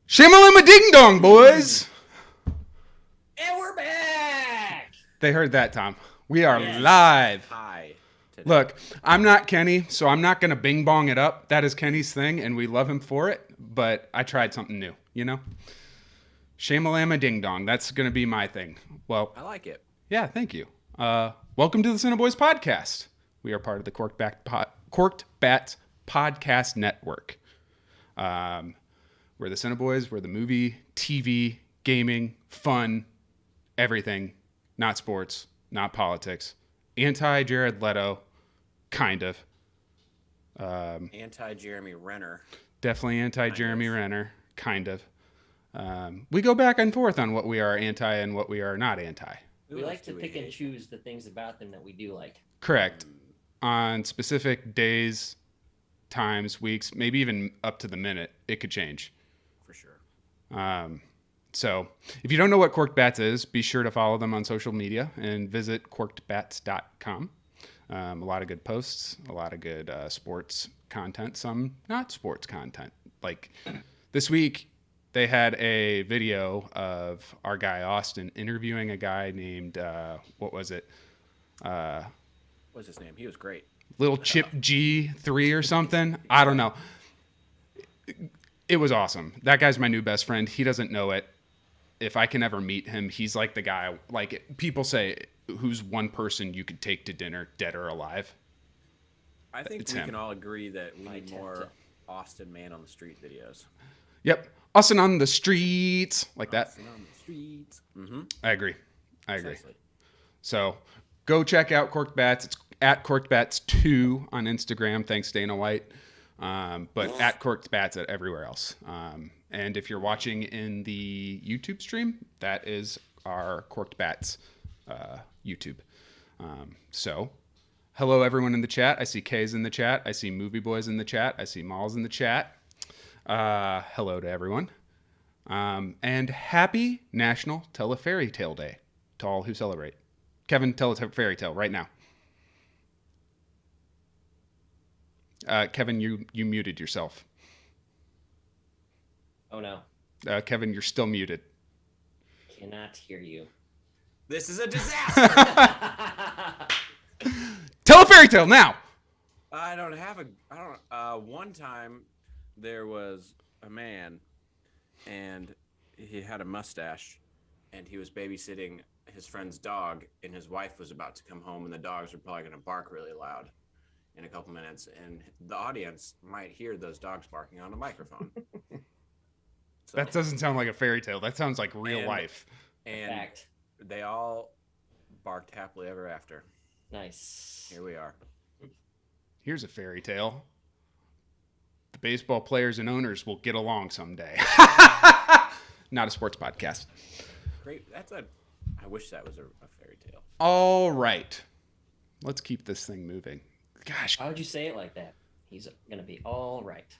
Shamalama ding dong, boys. And we're back. They heard that, Tom. We are Yes. live. Hi. Today. Look, I'm not Kenny, so I'm not going to bing bong it up. That is Kenny's thing, and we love him for it. But I tried something new, you know? Shamalama ding dong. That's going to be my thing. Well, I like it. yeah, thank you. Welcome to the CineBoiz podcast. We are part of the Corked Bats Podcast Network. We're the CineBoiz. We're the movie, TV, gaming, fun, everything. Not sports, not politics. Anti-Jared Leto, kind of. Anti-Jeremy Renner. Definitely anti-Jeremy Renner, kind of. We go back and forth on what we are anti and what we are not anti. We like to pick and choose the things about them that we do like. Correct. On specific days, times, weeks, maybe even up to the minute, it could change. For sure. So if you don't know what Corked Bats is, be sure to follow them on social media and visit corkedbats.com. A lot of good posts, a lot of good sports content, some not sports content. Like this week, they had a video of our guy Austin interviewing a guy named, what was it? What's his name? He was great. Little Chip G3 or something. I don't know. It was awesome. That guy's my new best friend. He doesn't know it. If I can ever meet him, he's like the guy, like people say, who's one person you could take to dinner, dead or alive. I think It's we him. can all agree that we need more Austin Man on the Street videos. Yep. Austin on the streets. Like that. Austin on the streets. Mm-hmm. I agree. Precisely. So go check out Corked Bats. It's at Corked Bats 2 on Instagram. Thanks, Dana White. But at Corked Bats at everywhere else. And if you're watching in the YouTube stream, that is our Corked Bats YouTube. So hello, everyone in the chat. I see K's in the chat. I see Movie Boys in the chat. I see Malls in the chat. Hello to everyone. And happy National Tell a Fairy Tale Day to all who celebrate. Kevin, tell a fairy tale right now. Kevin, you muted yourself. Oh no. Kevin, you're still muted. Cannot hear you. This is a disaster. Tell a fairy tale now. I don't. One time there was a man and he had a mustache and he was babysitting his friend's dog and his wife was about to come home and the dogs were probably going to bark really loud in a couple minutes and the audience might hear those dogs barking on a microphone. So, That doesn't sound like a fairy tale. That sounds like real life. and Fact. they all barked happily ever after. Nice. Here we are. Here's a fairy tale. The baseball players and owners will get along someday. Not a sports podcast. Great. I wish that was a fairy tale. All right. Let's keep this thing moving. Gosh, Why would you say it like that? He's gonna be all right.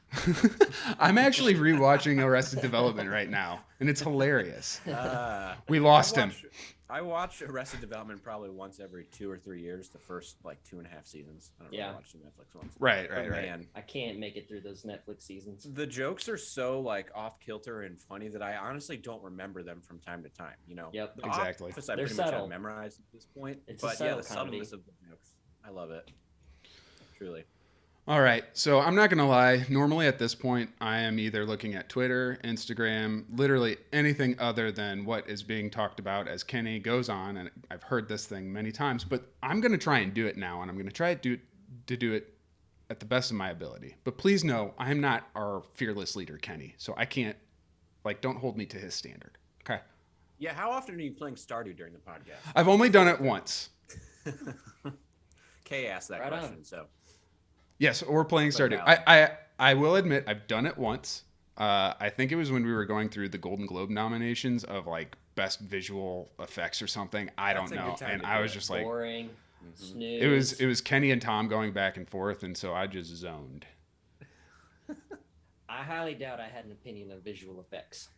I'm actually rewatching Arrested Development right now, and it's hilarious. We I lost him. I watch Arrested Development probably once every 2 or 3 years. The first 2.5 seasons. I don't Yeah. really watch the Netflix ones. Right. But man, I can't make it through those Netflix seasons. the jokes are so off kilter and funny that I honestly don't remember them from time to time. You know. Yep. The Exactly. Office I They're pretty much subtle. have memorized at this point. It's a but yeah, subtle the comedy. subtleness of the jokes. I love it. Truly. All right, so I'm not going to lie. Normally at this point, I am either looking at Twitter, Instagram, literally anything other than what is being talked about as Kenny goes on. And I've heard this thing many times, but I'm going to try and do it now. And I'm going to try to do it at the best of my ability. But please know, I am not our fearless leader, Kenny. So I can't, don't hold me to his standard. Okay? Yeah. How often are you playing Stardew during the podcast? I've only done it once. Kay asked that Right on. question, so. Yes, we're playing Play Stardew. Valorant. I will admit I've done it once. I think it was when we were going through the Golden Globe nominations of best visual effects or something. I That's don't a good know. time And to I do was it. just Boring. Mhm. Snooze. it was Kenny and Tom going back and forth, and so I just zoned. I highly doubt I had an opinion of visual effects.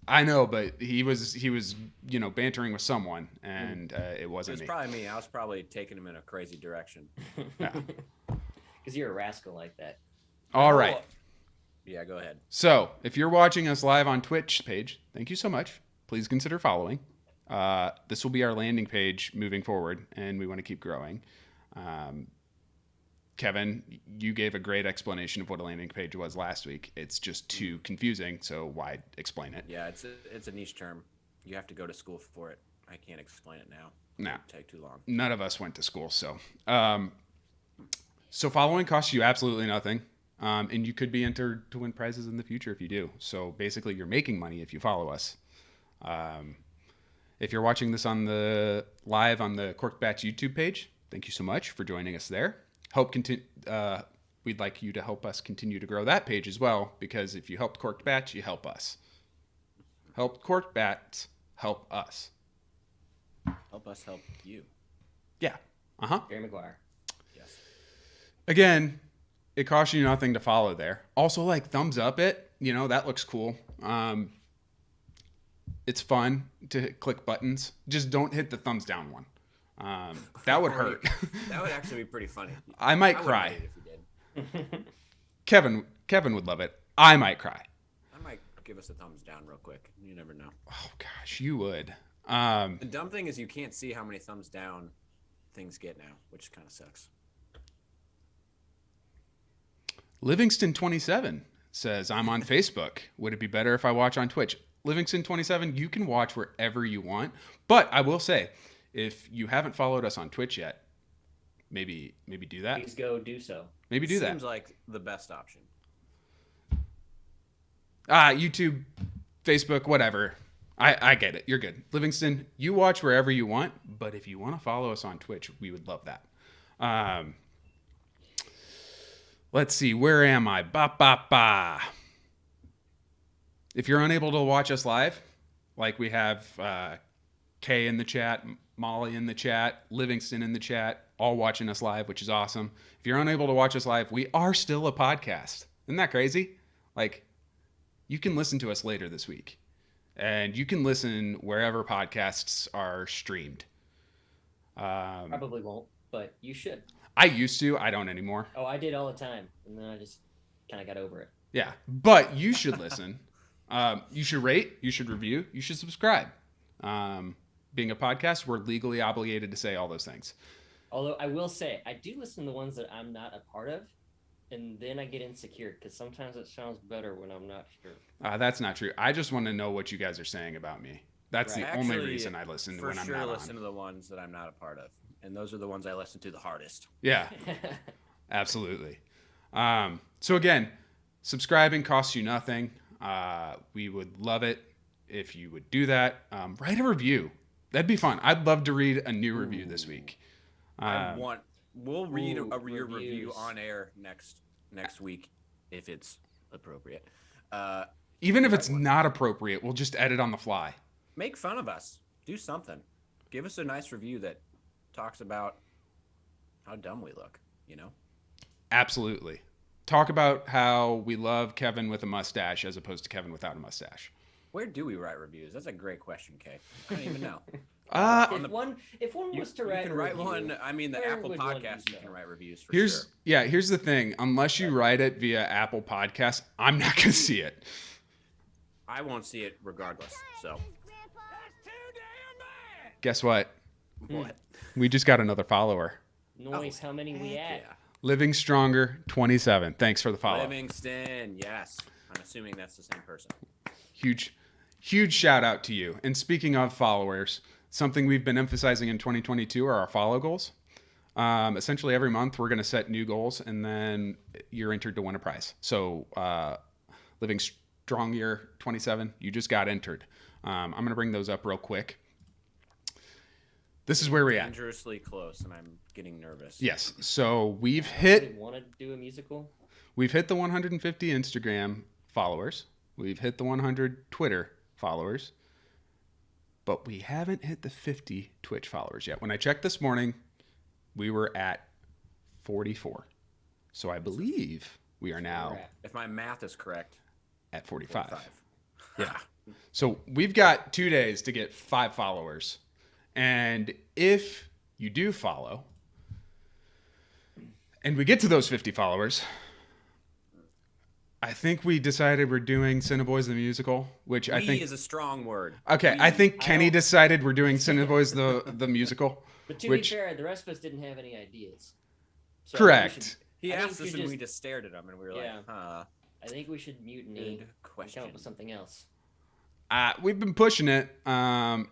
I know, but he was bantering with someone, and it It wasn't was me. probably me. I was probably taking him in a crazy direction. Yeah. Because you're a rascal like that. All No, right. Yeah, go ahead. So if you're watching us live on Twitch page, thank you so much. Please consider following. This will be our landing page moving forward, and we want to keep growing. Kevin, you gave a great explanation of what a landing page was last week. It's just too confusing, so why explain it? Yeah, it's a niche term. You have to go to school for it. I can't explain it now. Nah. It'd take too long. None of us went to school, so. So following costs you absolutely nothing, and you could be entered to win prizes in the future if you do. So basically, you're making money if you follow us. If you're watching this live on the Corked Bats YouTube page, thank you so much for joining us there. We'd like you to help us continue to grow that page as well, because if you helped Corked Bats, you help us. Help Corked Bats, help us. Help us help you. Yeah. Uh-huh. Jerry Maguire. Yes. Again, it costs you nothing to follow there. Also, like, thumbs up it. That looks cool. It's fun to click buttons. Just don't hit the thumbs down one. That would hurt. That would actually be pretty funny. I might I cry. wouldn't hate it if you did. Kevin would love it. I might cry. I might give us a thumbs down real quick. You never know. Oh gosh, you would. The dumb thing is you can't see how many thumbs down things get now, which kind of sucks. Livingston27 says, I'm on Facebook. Would it be better if I watch on Twitch? Livingston27, you can watch wherever you want. But I will say, if you haven't followed us on Twitch yet, maybe do that. Please go do so. Maybe do that. Seems like the best option. YouTube, Facebook, whatever. I get it. You're good. Livingston, you watch wherever you want, but if you want to follow us on Twitch, we would love that. Let's see. Where am I? If you're unable to watch us live, like we have Kay in the chat, Molly in the chat, Livingston in the chat, all watching us live, which is awesome. If you're unable to watch us live, we are still a podcast. Isn't that crazy? Like, you can listen to us later this week. And you can listen wherever podcasts are streamed. Probably won't, but you should. I used to. I don't anymore. Oh, I did all the time, and then I just kind of got over it. Yeah, but you should listen. You should rate. You should review. You should subscribe. Being a podcast, we're legally obligated to say all those things. Although I will say, I do listen to the ones that I'm not a part of, and then I get insecure because sometimes it sounds better when I'm not sure. That's not true. I just want to know what you guys are saying about me. That's Right. the only Actually, reason I listen For when I'm sure, not listen on. to the ones that I'm not a part of, and those are the ones I listen to the hardest. Yeah, absolutely. So again, subscribing costs you nothing. We would love it if you would do that. Write a review. That'd be fun. I'd love to read a new review this week. We'll read your review reviews. on air next week if it's appropriate. Even if it's not appropriate, we'll just edit on the fly. Make fun of us. Do something. Give us a nice review that talks about how dumb we look, Absolutely. Talk about how we love Kevin with a mustache as opposed to Kevin without a mustache. Where do we write reviews? That's a great question, Kay. I don't even know. If one was to you write can a write review, one. I mean, the where Apple would one Podcast, do you so? can write reviews for Here's sure. here's the thing. Unless you write it via Apple Podcasts, I'm not going to see it. I won't see it regardless. So Guess what? what? We just got another follower. Noise, how many we Heck at? yeah. Living Stronger 27. Thanks for the follow. Livingston, yes. I'm assuming that's the same person. Huge shout out to you. And speaking of followers, something we've been emphasizing in 2022 are our follow goals. Essentially every month we're going to set new goals and then you're entered to win a prize. So Living Strong Year 27, you just got entered. I'm going to bring those up real quick. This is where we're at. Dangerously close, and I'm getting nervous. Yes. So we've I hit really want to do a musical. We've hit the 150 Instagram followers. We've hit the 100 Twitter followers. But we haven't hit the 50 Twitch followers yet. When I checked this morning, we were at 44. So I believe we are now If my math is correct, at 45. 45. Yeah. So we've got 2 days to get 5 followers. And if you do follow, and we get to those 50 followers, I think we decided we're doing CineBoiz the musical, which I We think is a strong word. okay. I think Kenny don't- decided we're doing CineBoiz the musical. But to Which- be fair, the rest of us didn't have any ideas. So Correct. He I think asked we us should and we just- just stared at him and we were Yeah. like, huh. I think we should mutiny Good and come question. up with something else. We've been pushing it. I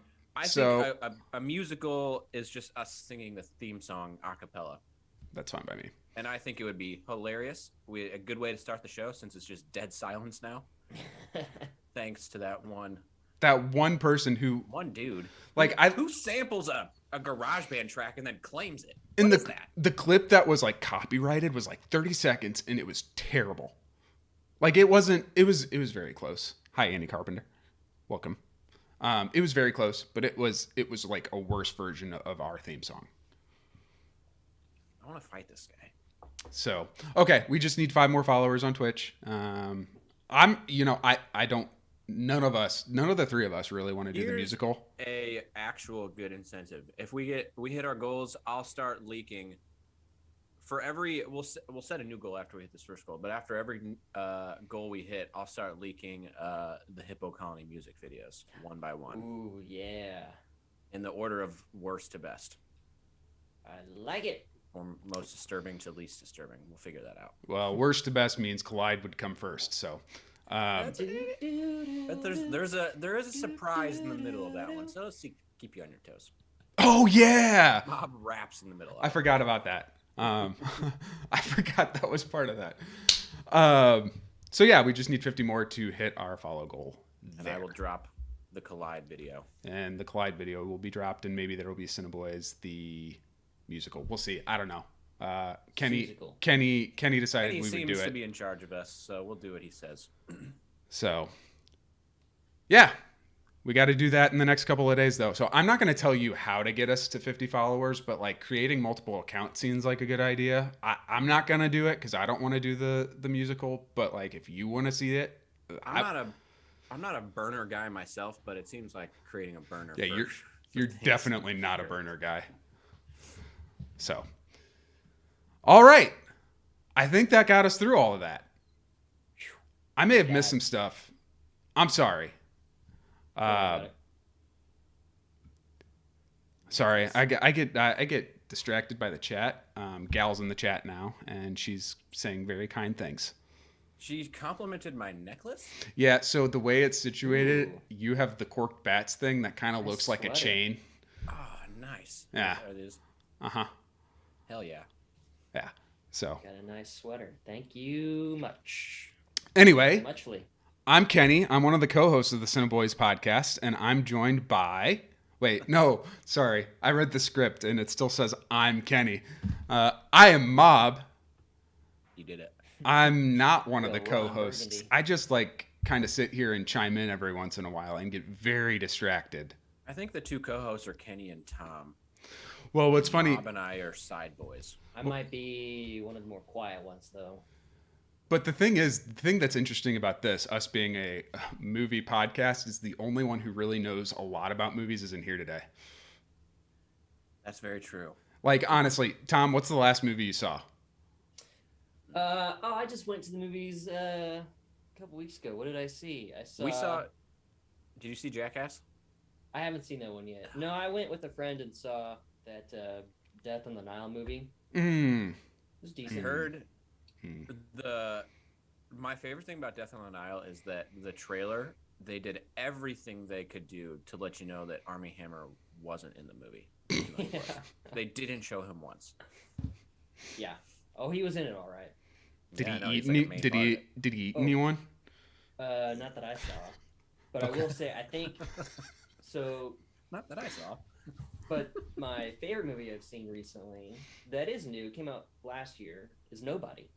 So- think a musical is just us singing the theme song a cappella. That's fine by me. And I think it would be hilarious. A good way to start the show since it's just dead silence now. Thanks to that one Person who, dude. like, Who samples a GarageBand track and then claims it? in What is that? the clip that was like copyrighted was like 30 seconds and it was terrible. Like it was very close. Hi, Andy Carpenter. Welcome. It was very close, but it was like a worse version of our theme song. I want to fight this guy. So, okay, we just need 5 more followers on Twitch. I don't, none of the 3 of us really want to do the Here's musical. A actual good incentive. If we hit our goals, I'll start leaking. For every we'll set a new goal after we hit this first goal, but after every goal we hit, I'll start leaking the Hippo Colony music videos one by one Ooh, yeah. in the order of worst to best, I like it. or most disturbing to least disturbing. We'll figure that out. Well, worst to best means Collide would come first. So, But there is a surprise in the middle of that one, so let's keep you on your toes. oh yeah, Bob raps in the middle. Of I it. forgot about that. I forgot that was part of that. So yeah, we just need 50 more to hit our follow goal. And there. I will drop the Collide video. And the Collide video will be dropped, and maybe there will be CineBoiz the musical. We'll see. I don't know. Kenny Musical. decided Kenny we would seems do to it. be in charge of us, so we'll do what he says. So yeah, we got to do that in the next couple of days, though. So I'm not going to tell you how to get us to 50 followers, but like creating multiple accounts seems like a good idea. I'm not going to do it because I don't want to do the musical. But like, if you want to see it, I'm not a burner guy myself, but it seems like creating a burner. yeah, for you're things. definitely not a burner guy. So, all right, I think that got us through all of that. I may have missed some stuff. I'm sorry. Sorry, I get distracted by the chat. Gal's in the chat now, and she's saying very kind things. She complimented my necklace. Yeah, so the way it's situated, Ooh. you have the corked bats thing that kind of Nice looks like a sweater. chain. Oh, nice. Yeah. There it is. Uh-huh. Hell yeah. Yeah. So, Got a nice sweater. Thank you much. anyway, Muchly. I'm Kenny. I'm one of the co-hosts of the CineBoiz podcast, and I'm joined by... Wait, no, sorry. I read the script, and it still says I'm Kenny. I am Mob. You did it. I'm not one of the Go on, co-hosts. Burgundy. I just like kind of sit here and chime in every once in a while and get very distracted. I think the 2 co-hosts are Kenny and Tom. Well, what's funny, Bob and I are side boys. I might be one of the more quiet ones, though. but the thing that's interesting about this, us being a movie podcast, is the only one who really knows a lot about movies isn't here today. That's very true. Like, honestly, Tom, what's the last movie you saw? I just went to the movies a couple weeks ago. What did I see? Did you see Jackass? I haven't seen that one yet. No, I went with a friend and saw that Death on the Nile movie. Mm. It was I decent. heard Hmm. my favorite thing about Death on the Nile is that the trailer, they did everything they could do to let you know that Armie Hammer wasn't in the movie. even though he was. Yeah. They didn't show him once. Yeah. Oh, he was in it all right. Did Yeah, he no, eat he's like a main did he eat Oh. anyone? Not that I saw. But I will say, I think so. Not that I saw. But my favorite movie I've seen recently that is new, came out last year, is Nobody.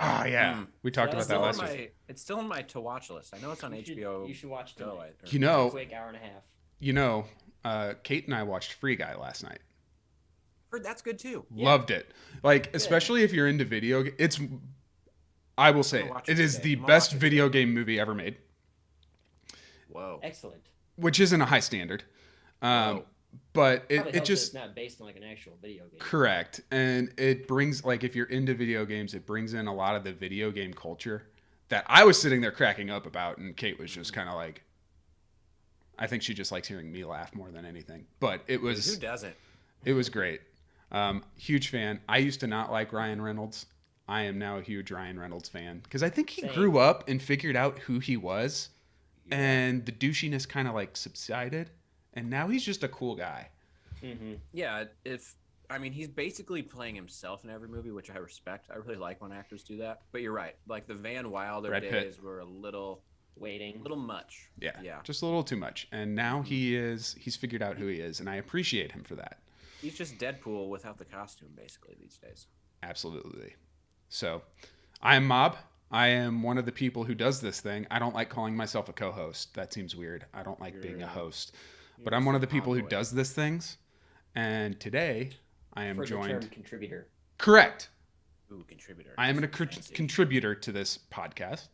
Ah, yeah. Mm. We talked That's about that still last on week. It's still on my to watch list. I know it's on HBO. You should watch it. Go. tonight. You know, Quick hour and a half. Kate and I watched Free Guy last night. Heard that's good too. Yeah. Loved it. Like, especially if you're into video. I will say, I'm gonna watch it it is today. the I'm gonna best watch it video game movie ever made, Whoa. Excellent. which isn't a high standard. Whoa. Probably But it helps that just it's not based on like an actual video game. correct, and it brings, like, if you're into video games, it brings in a lot of the video game culture that I was sitting there cracking up about, and Kate was just kind of like, I think she just likes hearing me laugh more than anything. But it was Who doesn't? It was great. Huge fan. I used to not like Ryan Reynolds. I am now a huge Ryan Reynolds fan because I think he Same. grew up and figured out who he was, and the douchiness kind of like subsided, and now he's just a cool guy. Mm-hmm. Yeah, he's basically playing himself in every movie, which I respect. I really like when actors do that. But you're right. Like the Van Wilder Brad Pitt. days were a little much. Yeah, Yeah. just a little too much. And now he's figured out who he is, and I appreciate him for that. He's just Deadpool without the costume, basically, these days. Absolutely. So, I am Mob. I am one of the people who does this thing. I don't like calling myself a co-host. That seems weird. I don't like being a host. But I'm one of the people who does this things. And today, I am joined. The term contributor. Correct. Ooh, contributor. I am a Fancy. contributor to this podcast.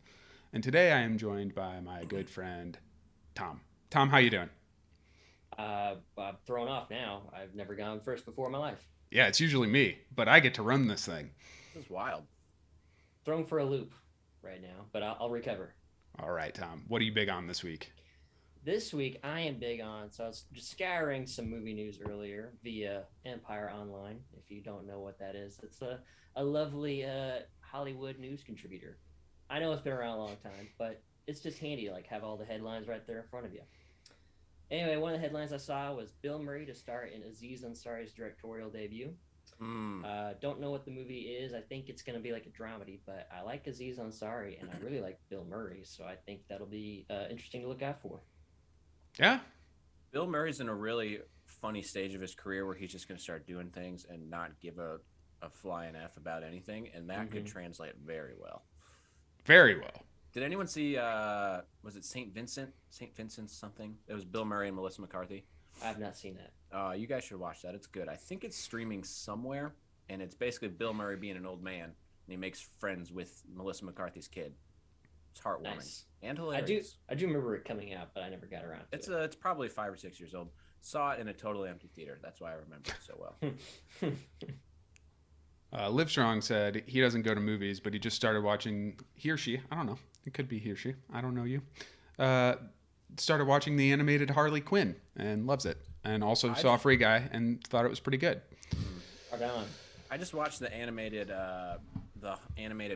And today I am joined by my good friend, Tom. Tom, how you doing? I'm thrown off now. I've never gone first before in my life. Yeah, it's usually me, but I get to run this thing. This is wild. Thrown for a loop right now, but I'll recover. All right, Tom. What are you big on this week? This week, I am big on, so I was just scouring some movie news earlier via Empire Online. If you don't know what that is, it's a lovely Hollywood news contributor. I know it's been around a long time, but it's just handy to like have all the headlines right there in front of you. Anyway, one of the headlines I saw was Bill Murray to star in Aziz Ansari's directorial debut. Don't know what the movie is. I think it's going to be like a dramedy, but I like Aziz Ansari and I really like Bill Murray, so I think that'll be interesting to look out for. Yeah. Bill Murray's in a really funny stage of his career where he's just going to start doing things and not give a flying F about anything, and that could translate very well. Very well. Did anyone see, was it St. Vincent? St. Vincent's something? It was Bill Murray and Melissa McCarthy. I have not seen that. You guys should watch that. It's good. I think it's streaming somewhere, and it's basically Bill Murray being an old man, and he makes friends with Melissa McCarthy's kid. It's heartwarming and hilarious. I do remember it coming out, but I never got around to it. It's probably 5 or 6 years old. Saw it in a totally empty theater. That's why I remember it so well. Livestrong said he doesn't go to movies, but he just started watching, he or she, I don't know. It could be he or she. I don't know you. Started watching the animated Harley Quinn and loves it. And also saw Free Guy and thought it was pretty good. Right on. I just watched the animated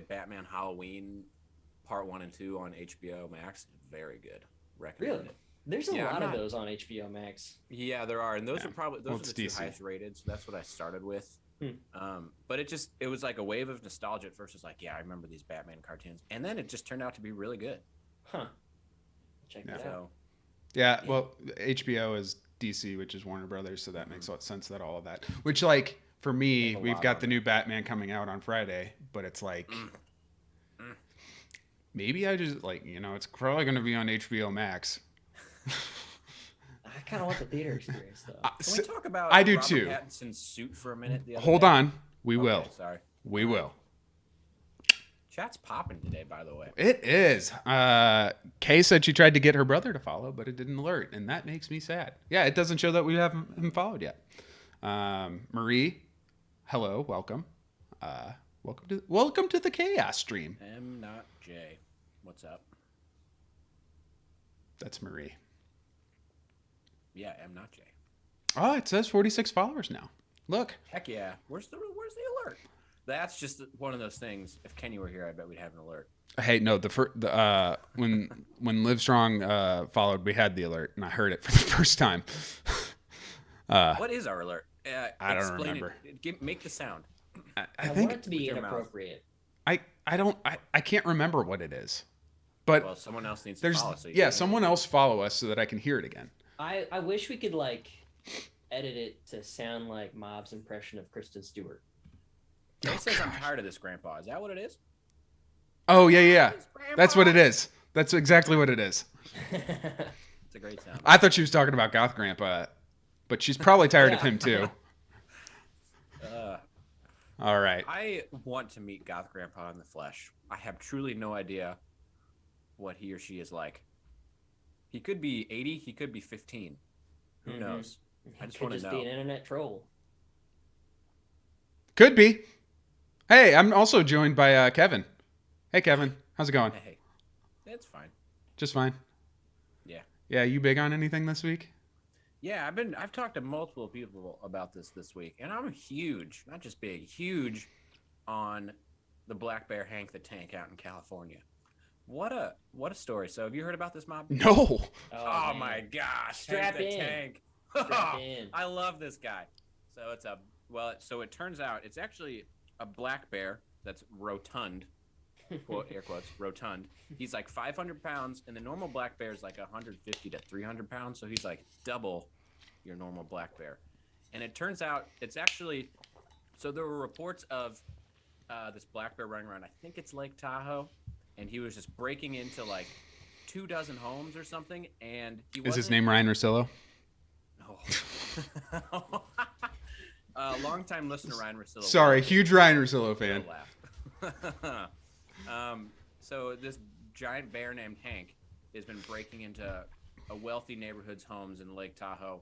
Batman Halloween Part 1 and 2 on HBO Max. Very good. Recommend Really? it. There's a lot of those on HBO Max. Yeah, there are, and those are probably those are the two DC. highest rated. So that's what I started with. But it was like a wave of nostalgia at first. It's like, yeah, I remember these Batman cartoons, and then it just turned out to be really good. Huh. Check that out. Yeah, well, HBO is DC, which is Warner Brothers, so that makes a lot of sense that all of that. Which, like, for me, we've got the new Batman coming out on Friday, but it's like, maybe I just, like, it's probably going to be on HBO Max. I kind of want the theater experience, though. Can we talk about I do Robert too. Pattinson's suit for a minute? Hold on. We will. Sorry. We will. Chat's popping today, by the way. It is. Kay said she tried to get her brother to follow, but it didn't alert, and that makes me sad. Yeah, it doesn't show that we haven't him followed yet. Marie, hello, welcome. Welcome to the Chaos Stream. M. Not J. What's up? That's Marie. Yeah, M. Not J. Oh, it says 46 followers now. Look. Heck yeah. Where's the alert? That's just one of those things. If Kenny were here, I bet we'd have an alert. Hey, no, when Livestrong followed, we had the alert, and I heard it for the first time. What is our alert? I don't remember. Make the sound. I want think it to be inappropriate. I can't remember what it is, but Well, someone else needs to follow. Someone else follow us so that I can hear it again. I wish we could like edit it to sound like Mob's impression of Kristen Stewart. It says I'm tired of this, Grandpa. Is that what it is? Oh yeah. That's what it is. That's exactly what it is. It's a great sound. I thought she was talking about Goth Grandpa, but she's probably tired of him too. All right. I want to meet Goth Grandpa in the flesh. I have truly no idea what he or she is like. He could be 80. He could be 15. Who knows? I just want to know. Be an internet troll. Could be. Hey, I'm also joined by Kevin. Hey, Kevin. How's it going? Hey. It's fine. Just fine. Yeah. Yeah, you big on anything this week? Yeah, I've talked to multiple people about this week, and I'm huge, not just big, huge on the black bear Hank the Tank out in California. What a story. So have you heard about this mob? No. Oh my gosh. Strap Hank the in. Tank. Strap in. I love this guy. So it turns out it's actually a black bear that's rotund. Quote, air quotes, rotund. He's like 500 pounds, and the normal black bear is like 150 to 300 pounds. So he's like double your normal black bear. And it turns out it's actually, so there were reports of this black bear running around, I think it's Lake Tahoe, and he was just breaking into like 24 homes or something. And he Is his name Ryan Russillo? No. Long-time listener Ryan Russillo. Sorry, huge Ryan Russillo fan. So this giant bear named Hank has been breaking into a wealthy neighborhood's homes in Lake Tahoe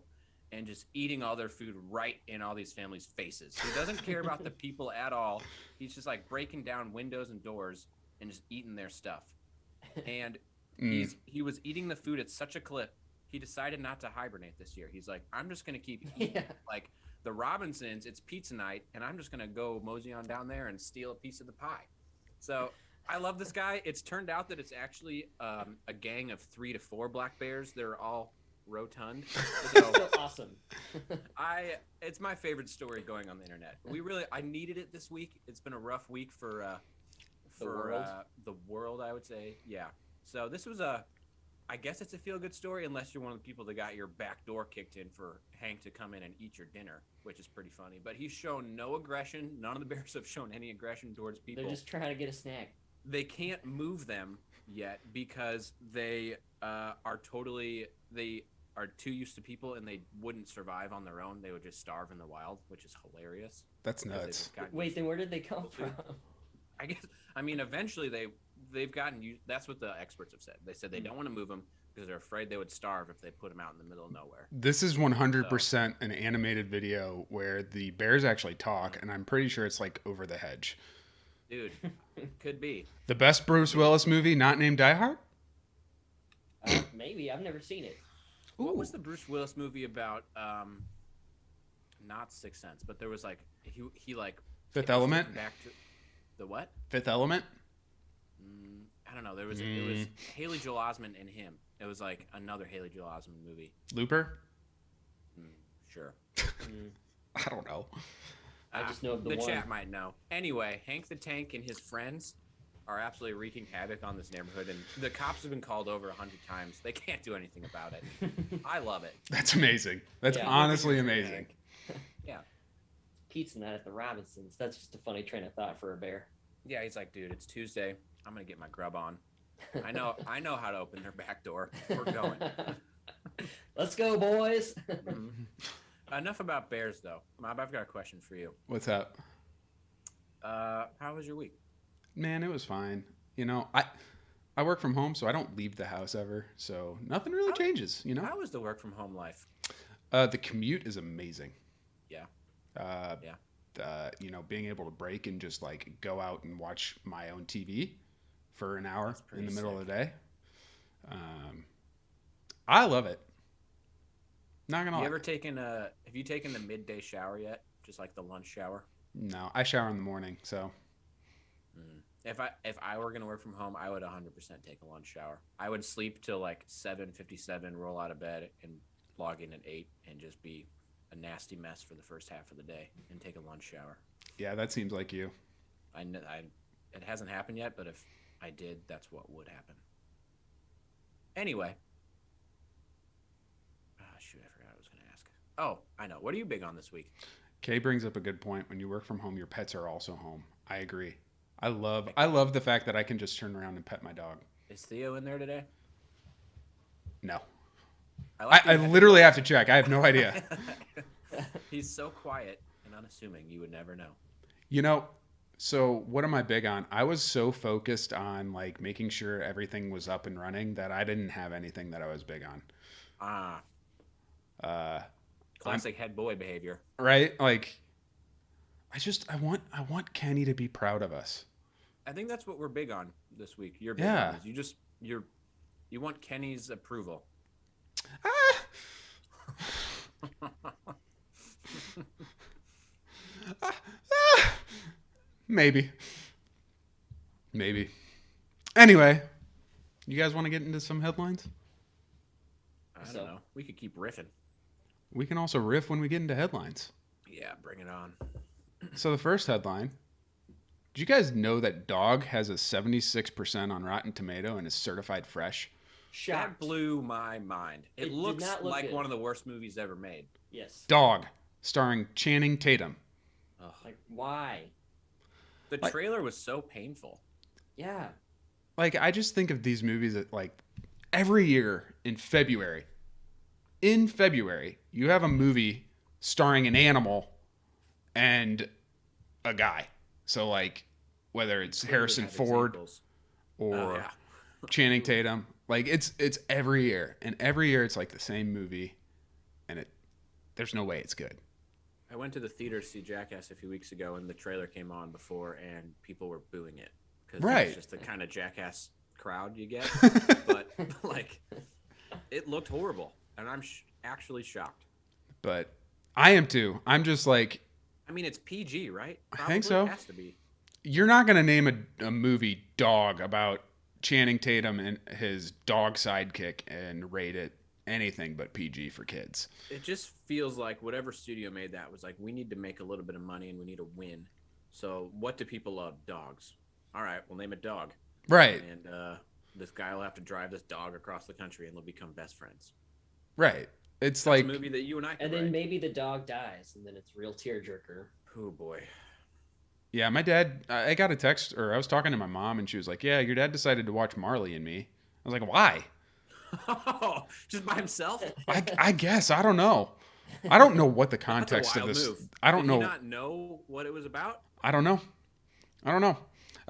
and just eating all their food right in all these families' faces. He doesn't care about the people at all. He's just like breaking down windows and doors and just eating their stuff. And he was eating the food at such a clip, he decided not to hibernate this year. He's like, I'm just going to keep eating. Yeah. Like the Robinsons, it's pizza night, and I'm just going to go mosey on down there and steal a piece of the pie. So I love this guy. It's turned out that it's actually a gang of 3 to 4 black bears. They're all rotund. So Still awesome. it's my favorite story going on the internet. I needed it this week. It's been a rough week for the world, I would say. Yeah. So this was I guess it's a feel-good story unless you're one of the people that got your back door kicked in for Hank to come in and eat your dinner, which is pretty funny. But he's shown no aggression. None of the bears have shown any aggression towards people. They're just trying to get a snack. They can't move them yet because they are too used to people, and they wouldn't survive on their own. They would just starve in the wild, which is hilarious. That's nuts. Wait, then where did they come from? I guess, eventually they've gotten used. That's what the experts have said. They said they don't want to move them because they're afraid they would starve if they put them out in the middle of nowhere. This is 100% an animated video where the bears actually talk, and I'm pretty sure it's like Over the Hedge. Dude, could be. The best Bruce Willis movie not named Die Hard? Maybe. I've never seen it. What was the Bruce Willis movie about? Not Sixth Sense, but there was like he like Fifth Element? Back to the what? Fifth Element? I don't know. It was Haley Joel Osment and him. It was like another Haley Joel Osment movie. Looper? Sure. I don't know. I just know of the one. The chat might know. Anyway, Hank the Tank and his friends are absolutely wreaking havoc on this neighborhood, and the cops have been called over 100 times. They can't do anything about it. I love it. That's amazing. That's honestly amazing. Yeah. Pizza night at the Robinsons. That's just a funny train of thought for a bear. Yeah, he's like, dude, it's Tuesday. I'm gonna get my grub on. I know how to open their back door. We're going. Let's go, boys. Enough about bears, though. Mob, I've got a question for you. What's up? How was your week? Man, it was fine. You know, I work from home, so I don't leave the house ever. So nothing really changes, you know? How was the work from home life? The commute is amazing. Yeah. You know, being able to break and just like go out and watch my own TV for an hour in the middle of the day. I love it. Not gonna lie. Have you taken the midday shower yet? Just like the lunch shower? No, I shower in the morning, so. If I were gonna work from home, I would 100% take a lunch shower. I would sleep till like 7:57, roll out of bed, and log in at 8, and just be a nasty mess for the first half of the day, and take a lunch shower. Yeah, that seems like you. It hasn't happened yet, but if I did, that's what would happen. Anyway. Shoot, I forgot what I was gonna ask. Oh, I know. What are you big on this week? Kay brings up a good point. When you work from home, your pets are also home. I agree. I love the fact that I can just turn around and pet my dog. Is Theo in there today? No. I literally have to check. I have no idea. He's so quiet and unassuming, you would never know. You know, so what am I big on? I was so focused on like making sure everything was up and running that I didn't have anything that I was big on. Classic head boy behavior. Right? Like I want Kenny to be proud of us. I think that's what we're big on this week. You're big on is you you want Kenny's approval. Maybe. Anyway, you guys want to get into some headlines? I don't know. We could keep riffing. We can also riff when we get into headlines. Yeah, bring it on. So the first headline. Did you guys know that dog has a 76% on Rotten Tomato and is certified fresh? That blew my mind. It looks like good. one of the worst movies ever made. Yes. Dog, starring Channing Tatum. Ugh. Like, why? The trailer was so painful. Yeah. Like, I just think of these movies that, like, every year in February, you have a movie starring an animal and a guy. So, like, whether it's Harrison Ford or Channing Tatum, like, it's every year. And every year it's, like, the same movie. And there's no way it's good. I went to the theater to see Jackass a few weeks ago, and the trailer came on before, and people were booing it. Because it's just the kind of Jackass crowd you get. But, like, it looked horrible. And I'm actually shocked. But I am too. I'm just like... I mean, it's PG, right? I think so. It has to be. You're not going to name a movie Dog about Channing Tatum and his dog sidekick and rate it anything but PG for kids. It just feels like whatever studio made that was like, we need to make a little bit of money and we need to win. So what do people love? Dogs. All right, we'll name it Dog. Right. And this guy will have to drive this dog across the country and they'll become best friends. Right. It's That's like a movie that you and I could And then write. maybe the dog dies, and then it's a real tearjerker. Oh boy. Yeah, my dad, I got a text, or I was talking to my mom, and she was like, yeah, your dad decided to watch Marley and Me. I was like, why? Just by himself? I guess. I don't know. I don't know what the context of That's a this... wild move. I don't Did know. you not know what it was about? I don't know.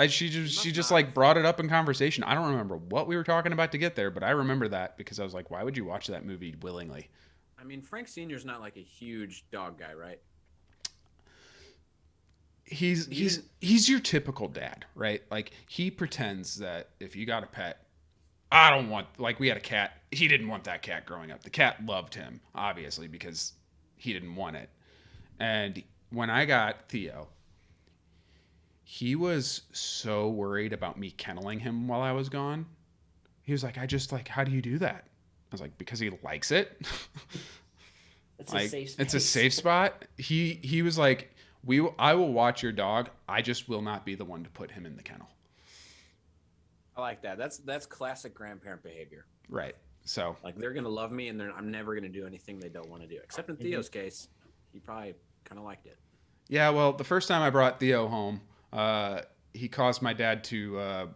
She just like brought it up in conversation. I don't remember what we were talking about to get there, but I remember that because I was like, why would you watch that movie willingly? I mean, Frank Sr.'s not like a huge dog guy, right? He's your typical dad, right? Like, he pretends that if you got a pet, I don't want, like, we had a cat. He didn't want that cat growing up. The cat loved him, obviously, because he didn't want it. And when I got Theo, he was so worried about me kenneling him while I was gone. He was like, how do you do that? I was like, because he likes it. It's like, a safe space. it's a safe spot. He was like, I will watch your dog. I just will not be the one to put him in the kennel. I like that. That's classic grandparent behavior. Right. So, like, they're gonna love me, and I'm never gonna do anything they don't want to do. Except in Theo's case, he probably kind of liked it. Yeah. Well, the first time I brought Theo home, he caused my dad to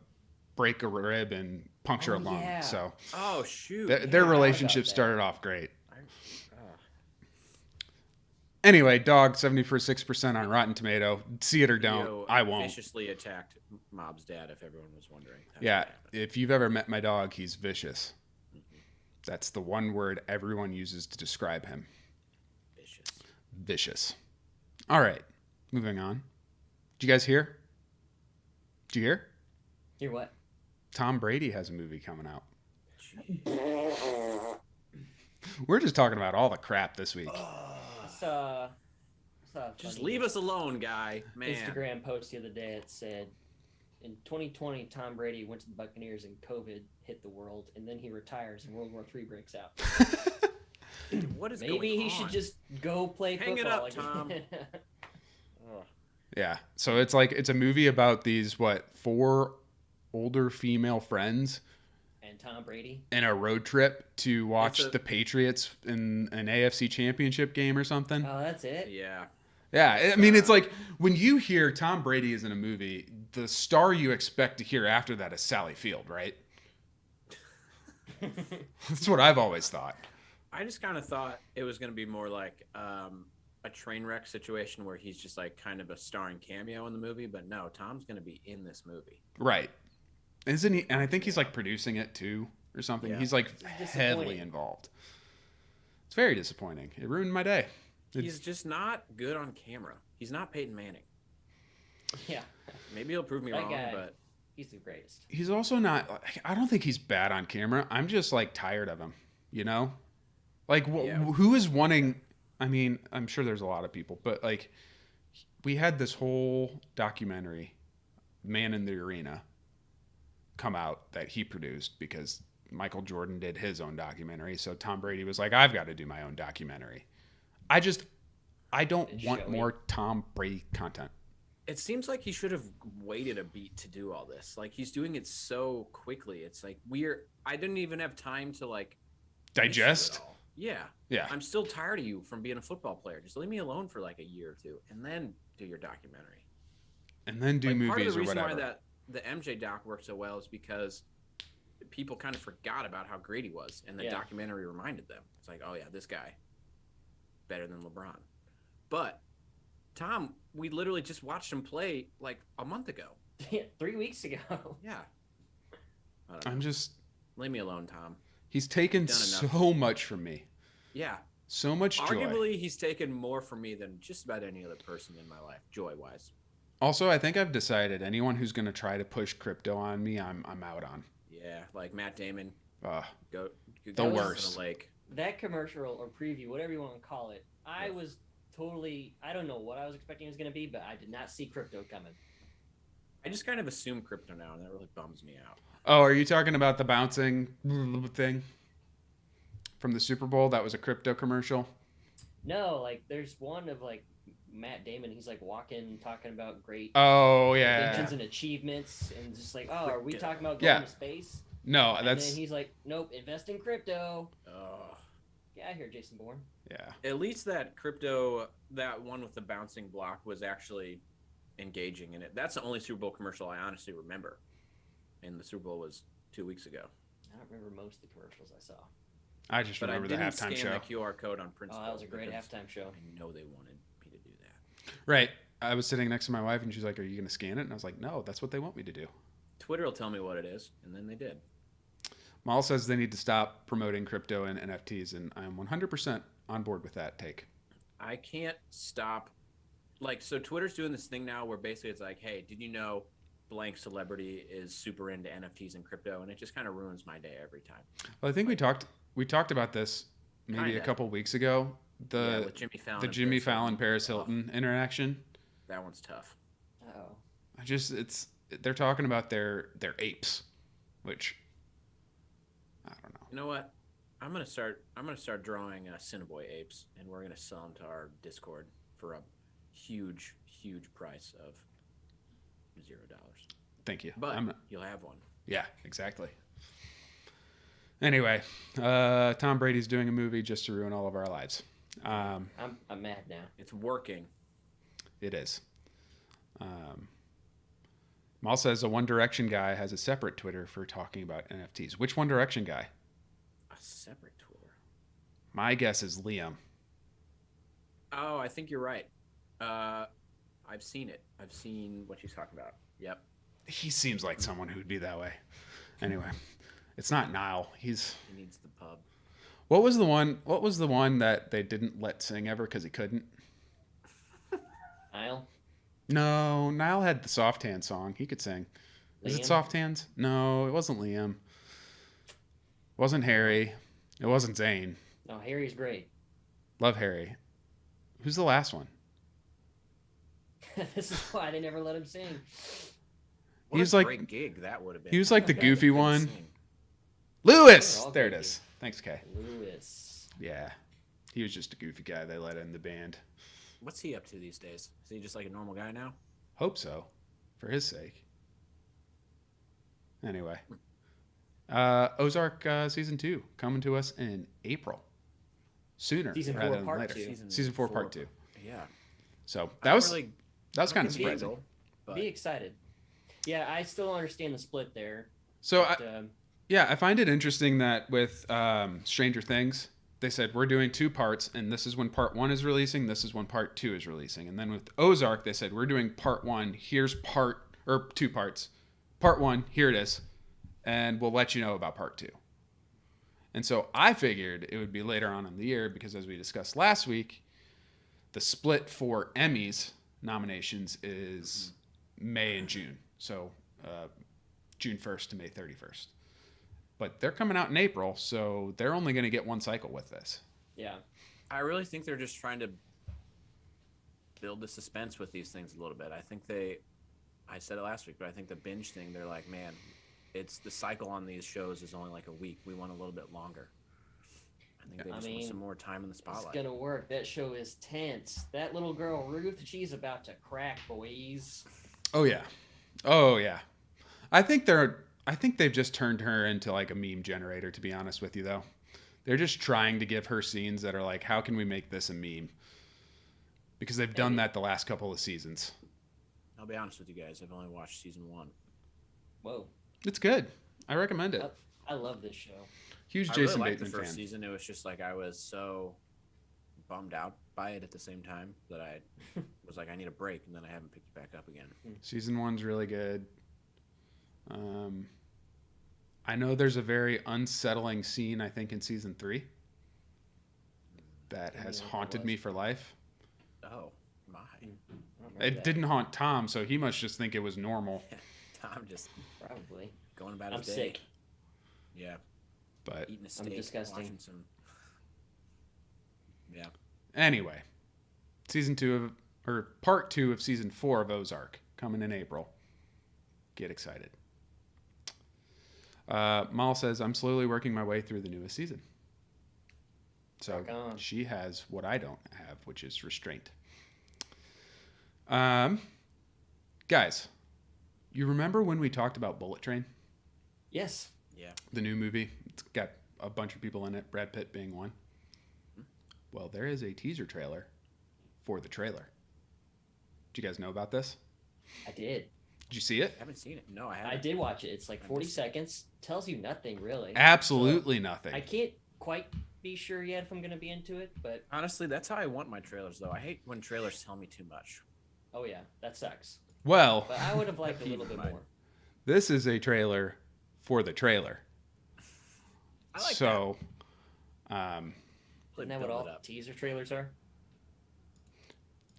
break a rib and puncture a lung. Yeah. So, Oh shoot! their relationship started off great. Anyway, Dog, 76% on Rotten Tomato. See it or don't. Theo I won't. viciously attacked Mob's dad, if everyone was wondering. That's Yeah, what happened. if you've ever met my dog, he's vicious. That's the one word everyone uses to describe him. Vicious. Vicious. All right, moving on. Did you guys hear? Did you hear? Hear what? Tom Brady has a movie coming out. We're just talking about all the crap this week. I saw a Just funny leave us alone, guy. Man. Instagram post the other day. It said, in 2020, Tom Brady went to the Buccaneers and COVID hit the world, and then he retires and World War III breaks out. What is going on? Maybe he should just go play Hang football it up, Tom. Yeah, so it's a movie about these, 4 older female friends And Tom Brady. in a road trip to watch It's a- the Patriots in an AFC championship game or something. Oh, that's it? Yeah. Yeah, I mean, it's like when you hear Tom Brady is in a movie, the star you expect to hear after that is Sally Field, right? That's what I've always thought. I just kind of thought it was going to be more like a train wreck situation where he's just like kind of a starring cameo in the movie, but no, Tom's going to be in this movie. Right. Isn't he? And I think he's like producing it too or something. Yeah. He's like It's heavily disappointing. involved. It's very disappointing. It ruined my day. He's just not good on camera. He's not Peyton Manning. Yeah. Maybe he'll prove me That wrong, guy. but He's the greatest. He's also not. I don't think he's bad on camera. I'm just like tired of him. You know, like who is wanting? I mean, I'm sure there's a lot of people, but like we had this whole documentary, Man in the Arena, come out that he produced because Michael Jordan did his own documentary. So Tom Brady was like, I've got to do my own documentary. I don't want more Tom Brady content. It seems like he should have waited a beat to do all this. Like he's doing it so quickly. It's like I didn't even have time to like digest. Yeah. Yeah. I'm still tired of you from being a football player. Just leave me alone for like a year or two and then do your documentary. And then do movies or whatever. Part of the reason why that the MJ doc worked so well is because people kind of forgot about how great he was, and the documentary reminded them. It's like, oh yeah, this guy better than LeBron. But Tom, we literally just watched him play like a month ago. 3 weeks ago. Yeah. I'm just leave me alone, Tom. He's taken so much from me. Yeah. So much joy. Arguably, he's taken more from me than just about any other person in my life, joy-wise. Also, I think I've decided anyone who's going to try to push crypto on me, I'm out on. Yeah, like Matt Damon. The worst. That commercial or preview, whatever you want to call it, I was totally, I don't know what I was expecting it was going to be, but I did not see crypto coming. I just kind of assume crypto now, and that really bums me out. Oh, are you talking about the bouncing thing from the Super Bowl? That was a crypto commercial? No, like there's one of like Matt Damon. He's like walking, talking about great inventions and achievements, and just like, oh, are we talking about going to space? No, and then he's like, nope, invest in crypto. Yeah, I hear Jason Bourne. Yeah. At least that crypto, that one with the bouncing block was actually engaging in it. That's the only Super Bowl commercial I honestly remember. And the Super Bowl was 2 weeks ago. I don't remember most of the commercials I saw. I just remember the halftime show. I didn't scan the QR code on principle. Oh, that was a great halftime show. I know they wanted me to do that. Right. I was sitting next to my wife, and she's like, are you going to scan it? And I was like, no, that's what they want me to do. Twitter will tell me what it is, and then they did. Mal says they need to stop promoting crypto and NFTs, and I'm 100% on board with that take. I can't stop. Like, so Twitter's doing this thing now where basically it's like, hey, did you know blank celebrity is super into NFTs and crypto? And it just kind of ruins my day every time. Well, I think we talked about this maybe a couple weeks ago. With Jimmy Fallon. The Jimmy Fallon Paris Hilton interaction. That one's tough. Oh. They're talking about their apes, which I don't know. You know what? I'm gonna start drawing CineBoiz apes, and we're gonna sell them to our Discord for a huge price of $0. Thank you. But you'll have one. Yeah, exactly. Anyway, Tom Brady's doing a movie just to ruin all of our lives. I'm mad now. It's working. It is. Mal says a One Direction guy has a separate Twitter for talking about NFTs. Which One Direction guy? A separate Twitter? My guess is Liam. Oh, I think you're right. I've seen it. I've seen what she's talking about. Yep. He seems like someone who'd be that way. Anyway, it's not Niall. He needs the pub. What was the one that they didn't let sing ever because he couldn't? Niall? No, Niall had the Soft Hands song. He could sing. Is it Soft Hands? No, it wasn't Liam. It wasn't Harry. It wasn't Zayn. No, Harry's great. Love Harry. Who's the last one? This is why they never let him sing. What a great gig that would have been. He was like the goofy one. Lewis! There it is. Thanks, Kay. Lewis. Yeah. He was just a goofy guy they let in the band. What's he up to these days? Is he just like a normal guy now? Hope so. For his sake. Anyway. Ozark Season 2 coming to us in April. Sooner rather than later. Season 4 Part 2. Yeah. So that was kind of surprising. Be excited. Yeah, I still don't understand the split there. So I find it interesting that with Stranger Things, they said we're doing 2 parts, and this is when Part 1 is releasing. This is when Part 2 is releasing. And then with Ozark, they said we're doing Part 1. Here's 2 parts. Part 1, here it is, and we'll let you know about Part 2. And so I figured it would be later on in the year because, as we discussed last week, the split for Emmys nominations is May and June. So June 1st to May 31st. But they're coming out in April, so they're only going to get one cycle with this. Yeah. I really think they're just trying to build the suspense with these things a little bit. I said it last week, but I think the binge thing, they're like, man, it's the cycle on these shows is only like a week. We want a little bit longer. I think they just want some more time in the spotlight. It's gonna work. That show is tense. That little girl Ruth, she's about to crack, boys. Oh yeah. Oh yeah. I think they've just turned her into like a meme generator, to be honest with you, though. They're just trying to give her scenes that are like, how can we make this a meme? Because they've done that the last couple of seasons. I'll be honest with you guys. I've only watched season 1. Whoa. It's good. I recommend it. I love this show. Huge I Jason really liked Bateman the first fan. season. It was just like I was so bummed out by it at the same time that I was like, I need a break, and then I haven't picked it back up again. Season 1's really good. I know there's a very unsettling scene, I think, in season 3 that has haunted me for life. Oh my! It didn't haunt Tom, so he must just think it was normal. Tom just probably going about I'm his day. sick. Yeah, But eating a steak, I'm disgusting. watching some. Yeah. anyway, part 2 of season 4 of Ozark coming in April. Get excited. Mal says, I'm slowly working my way through the newest season. So she has what I don't have, which is restraint. Guys, you remember when we talked about Bullet Train? Yes. Yeah. The new movie. It's got a bunch of people in it, Brad Pitt being one. Well, there is a teaser trailer for the trailer. Did you guys know about this? I did. Did you see it? I haven't seen it. No, I haven't. I did watch it. It's like 40 seconds. Tells you nothing, really. Absolutely nothing. I can't quite be sure yet if I'm going to be into it, but... Honestly, that's how I want my trailers, though. I hate when trailers tell me too much. Oh, yeah. That sucks. Well, But I would have liked a little bit more. this is a trailer for the trailer. I like so, Isn't that what all teaser trailers are?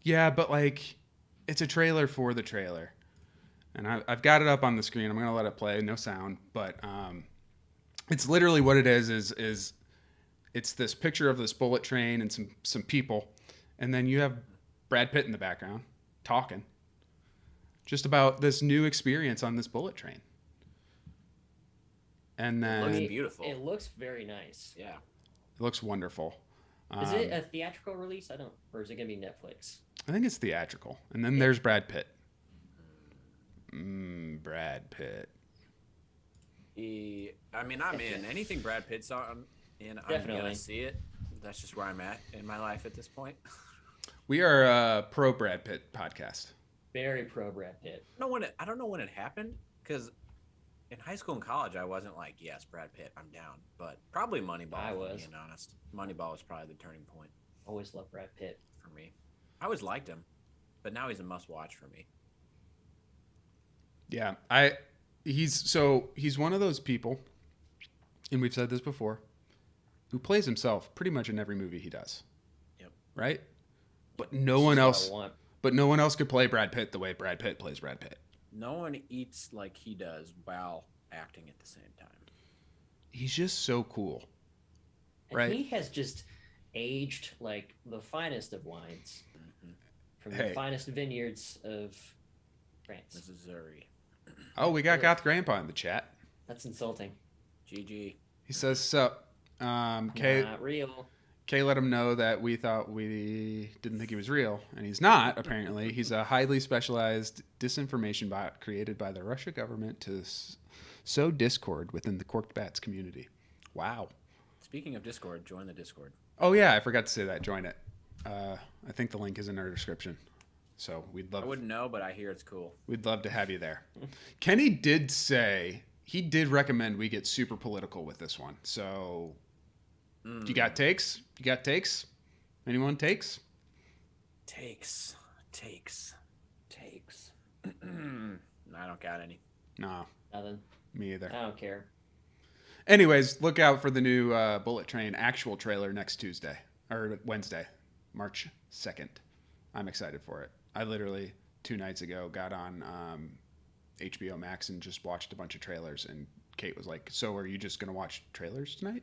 yeah, but like, it's a trailer for the trailer. And I've got it up on the screen. I'm going to let it play. No sound. But it's literally what it is it's this picture of this bullet train and some people. And then you have Brad Pitt in the background talking just about this new experience on this bullet train. And then... It looks beautiful. It looks very nice. Yeah. It looks wonderful. Is it a theatrical release? Or is it going to be Netflix? I think it's theatrical. And then there's Brad Pitt. Brad Pitt. I mean, I'm in. Anything Brad Pitt's on, I'm going to see it. That's just where I'm at in my life at this point. We are a pro Brad Pitt podcast. Very pro Brad Pitt. I don't know when it happened, because in high school and college, I wasn't like, yes, Brad Pitt, I'm down. But probably Moneyball, being honest. Moneyball was probably the turning point. Always loved Brad Pitt. For me. I always liked him, but now he's a must-watch for me. Yeah, he's one of those people, and we've said this before, who plays himself pretty much in every movie he does. Yep. Right? But no one else could play Brad Pitt the way Brad Pitt plays Brad Pitt. No one eats like he does while acting at the same time. He's just so cool. And right? He has just aged like the finest of wines from the finest vineyards of France. Missouri. Oh, we got Goth Grandpa in the chat. That's insulting. GG. He says, sup. Kay, Not real. Kay let him know that we thought we didn't think he was real, and he's not, apparently. He's a highly specialized disinformation bot created by the Russia government to sow discord within the Corked Bats community. Wow. Speaking of Discord, join the Discord. Oh, yeah, I forgot to say that. Join it. I think the link is in our description. So I wouldn't know, but I hear it's cool. We'd love to have you there. Kenny did say he did recommend we get super political with this one. So you got takes? You got takes? Anyone takes? Takes. I don't got any. No. Nothing. Me either. I don't care. Anyways, look out for the new Bullet Train actual trailer next Wednesday, March 2nd. I'm excited for it. I literally 2 nights ago got on HBO Max and just watched a bunch of trailers. And Kate was like, "So are you just gonna watch trailers tonight?"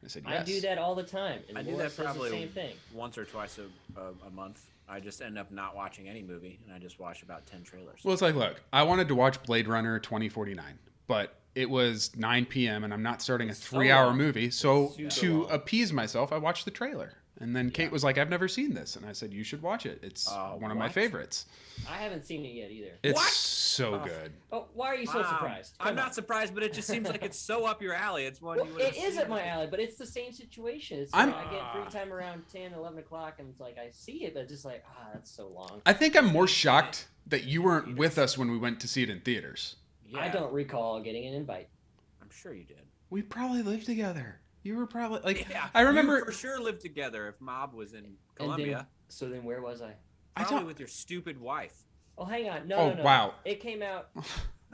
I said, "Yes." I do that all the time. And I do Laura that says probably the same thing. once or twice a month. I just end up not watching any movie, and I just watch about 10 trailers. Well, it's like, look, I wanted to watch Blade Runner 2049, but it was 9 p.m. and I'm not starting a 3-hour movie. So to appease myself, I watched the trailer. And then Kate was like, "I've never seen this." And I said, "You should watch it. It's one of my favorites." I haven't seen it yet either. It's so good. Oh, why are you so surprised? I'm not surprised, but it just seems like it's so up your alley. It's one you would it is at my alley, but it's the same situation. It's like I get free time around 10, 11 o'clock, and it's like I see it, but it's just like, that's so long. I think I'm more shocked that you weren't with us when we went to see it in theaters. Yeah, I don't recall getting an invite. I'm sure you did. We probably lived together. You were probably like, Yeah, I remember you for sure lived together if Mob was in Colombia. So then where was I? Probably with your stupid wife. Oh, hang on. No. Wow. It came out.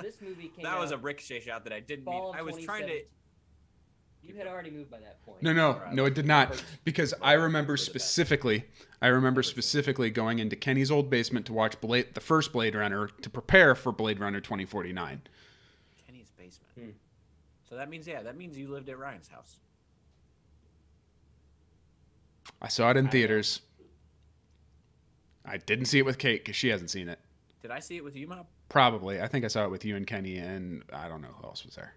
This movie came out. That was a ricochet shot that I didn't mean. I was trying to. You had already moved by that point. No, it did not. Because I remember specifically going into Kenny's old basement to watch the first Blade Runner to prepare for Blade Runner 2049. Kenny's basement. So that means you lived at Ryan's house. I saw it in theaters. I didn't see it with Kate because she hasn't seen it. Did I see it with you, Mob? Probably. I think I saw it with you and Kenny, and I don't know who else was there.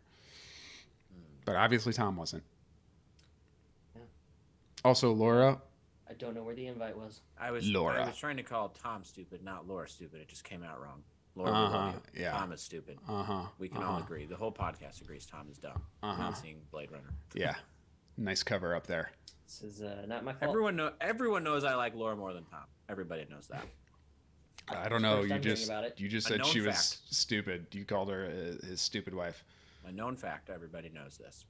But obviously Tom wasn't. Yeah. Also, Laura. I don't know where the invite was. I was trying to call Tom stupid, not Laura stupid. It just came out wrong. Laura, yeah. Tom is stupid. We can all agree. The whole podcast agrees Tom is dumb. Not seeing Blade Runner. Yeah. Nice cover up there. This is not my fault. Everyone knows I like Laura more than Tom. Everybody knows that. I don't know. You just said she was fact. stupid. You called her his stupid wife. A known fact. Everybody knows this.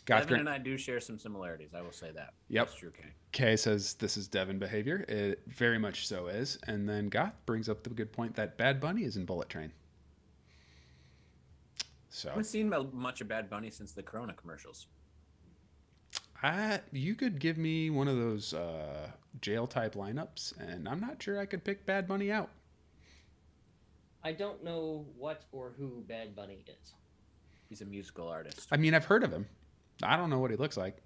Devin and I do share some similarities. I will say that. Yep. That's true, Kay. Kay says this is Devin behavior. It very much so is. And then Goth brings up the good point that Bad Bunny is in Bullet Train. So I haven't seen much of Bad Bunny since the Corona commercials. You could give me one of those jail type lineups, and I'm not sure I could pick Bad Bunny out. I don't know what or who Bad Bunny is. He's a musical artist. I mean, I've heard of him. I don't know what he looks like.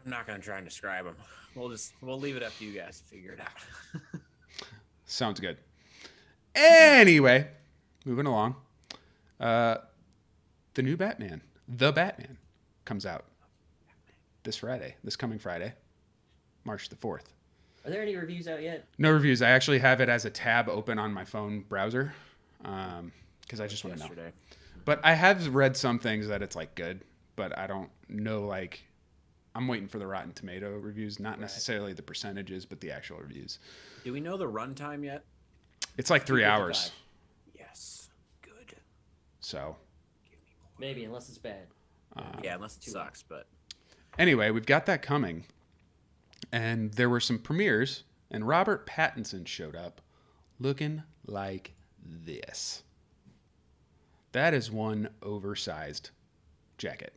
I'm not going to try and describe him. We'll leave it up to you guys to figure it out. Sounds good. Anyway, moving along. The new Batman, The Batman, comes out this coming Friday, March the 4th. Are there any reviews out yet? No reviews. I actually have it as a tab open on my phone browser because I just want to know. But I have read some things that it's like good, but I don't know. Like, I'm waiting for the Rotten Tomato reviews, not necessarily the percentages, but the actual reviews. Do we know the runtime yet? It's like 3 hours. Yes. Good. So. Maybe, unless it's bad. Yeah, unless it sucks. But anyway, we've got that coming. And there were some premieres, and Robert Pattinson showed up looking like this. That is one oversized jacket.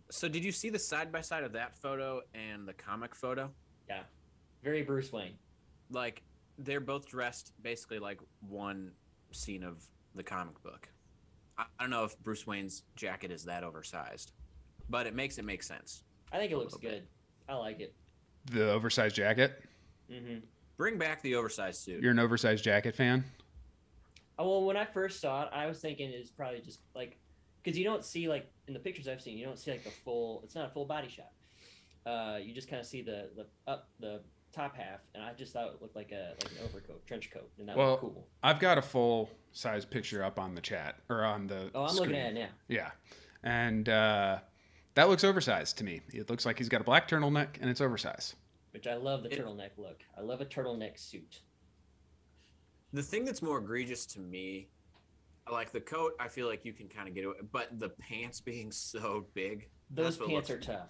So did you see the side-by-side of that photo and the comic photo? Yeah. Very Bruce Wayne. Like, they're both dressed basically like one scene of the comic book. I don't know if Bruce Wayne's jacket is that oversized, but it makes sense. I think it looks good. I like it. The oversized jacket? Mm-hmm. Bring back the oversized suit. You're an oversized jacket fan? Well, when I first saw it, I was thinking it's probably just like, because you don't see, like, in the pictures I've seen, you don't see like it's not a full body shot. You just kind of see the top half, and I just thought it looked like an overcoat, trench coat, and that looked cool. I've got a full size picture up on the chat or on the. Oh, I'm screen. looking at it now. Yeah, and that looks oversized to me. It looks like he's got a black turtleneck, and it's oversized. Which I love the turtleneck look. I love a turtleneck suit. The thing that's more egregious to me, like the coat, I feel like you can kind of get away, but the pants being so big. Those pants are tough.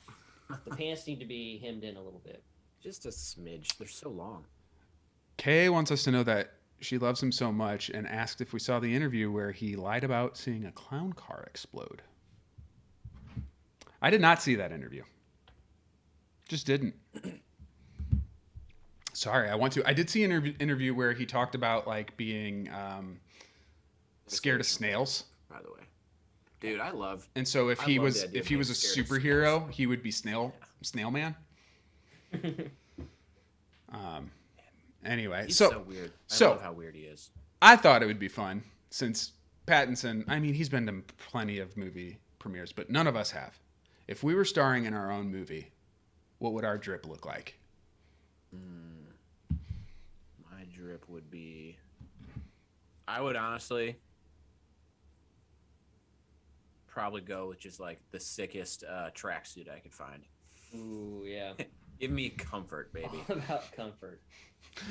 The pants need to be hemmed in a little bit. Just a smidge. They're so long. Kay wants us to know that she loves him so much and asked if we saw the interview where he lied about seeing a clown car explode. I did not see that interview. Just didn't. Sorry, I want to. I did see an interview where he talked about like being scared of snails. By the way, dude, I love. And so if I he love was the idea if of he being was a scared of superhero, he would be Snail Man. Anyway, He's so so weird. I so- love how weird he is. I thought it would be fun since Pattinson. I mean, he's been to plenty of movie premieres, but none of us have. If we were starring in our own movie, what would our drip look like? My drip would be. I would honestly probably go with just like the sickest tracksuit I could find. Ooh, yeah. Give me comfort, baby. All about comfort.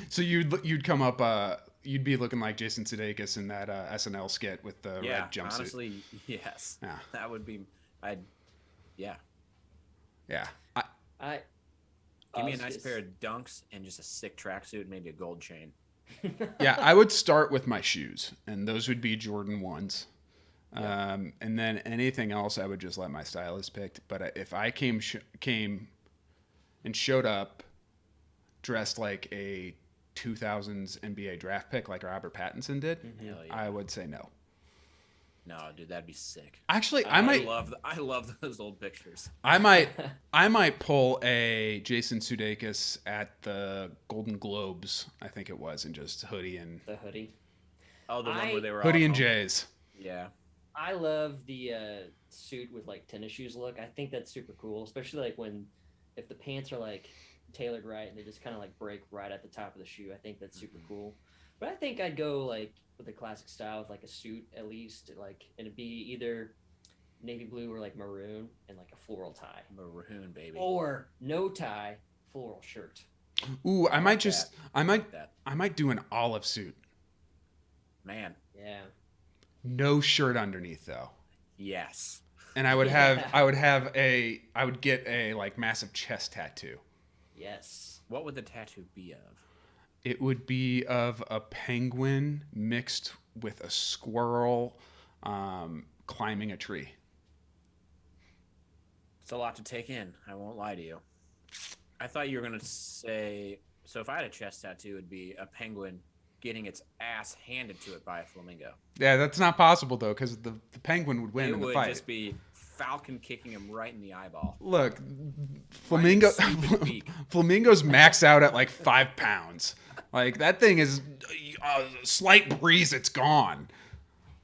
So you'd come up, you'd be looking like Jason Sudeikis in that SNL skit with the Yeah, red jumpsuit. honestly, yes. Yeah. That would be. Yeah. Yeah. Give me a nice pair of dunks and just a sick tracksuit, and maybe a gold chain. Yeah, I would start with my shoes, and those would be Jordan 1s. And then anything else, I would just let my stylist pick. But if I came and showed up dressed like a 2000s NBA draft pick like Robert Pattinson did, Hell yeah. I would say no. No, dude, that'd be sick. Actually, I I love those old pictures. might pull a Jason Sudeikis at the Golden Globes, I think it was, and just hoodie and The hoodie. Oh, the one where they were hoodie all and home. J's. Yeah. I love the suit with like tennis shoes look. I think that's super cool, especially like if the pants are like tailored right and they just kind of like break right at the top of the shoe. I think that's super cool. But I think I'd go like with the classic style with like a suit at least, like, and it'd be either navy blue or like maroon and like a floral tie, Maroon, baby. or no tie, floral shirt. Ooh, I might That. I might do an olive suit. Man. Yeah. No shirt underneath though. Yes. And I would Yeah. I would get a like massive chest tattoo. Yes. What would the tattoo be of? It would be of a penguin mixed with a squirrel climbing a tree. It's a lot to take in. I won't lie to you. I thought you were gonna say. So if I had a chest tattoo, it'd be a penguin getting its ass handed to it by a flamingo. Yeah, that's not possible though, because the penguin would win It in the would fight. just be Falcon kicking him right in the eyeball. Look, stupid beak. flamingos max out at like 5 pounds. Like that thing is a slight breeze, it's gone.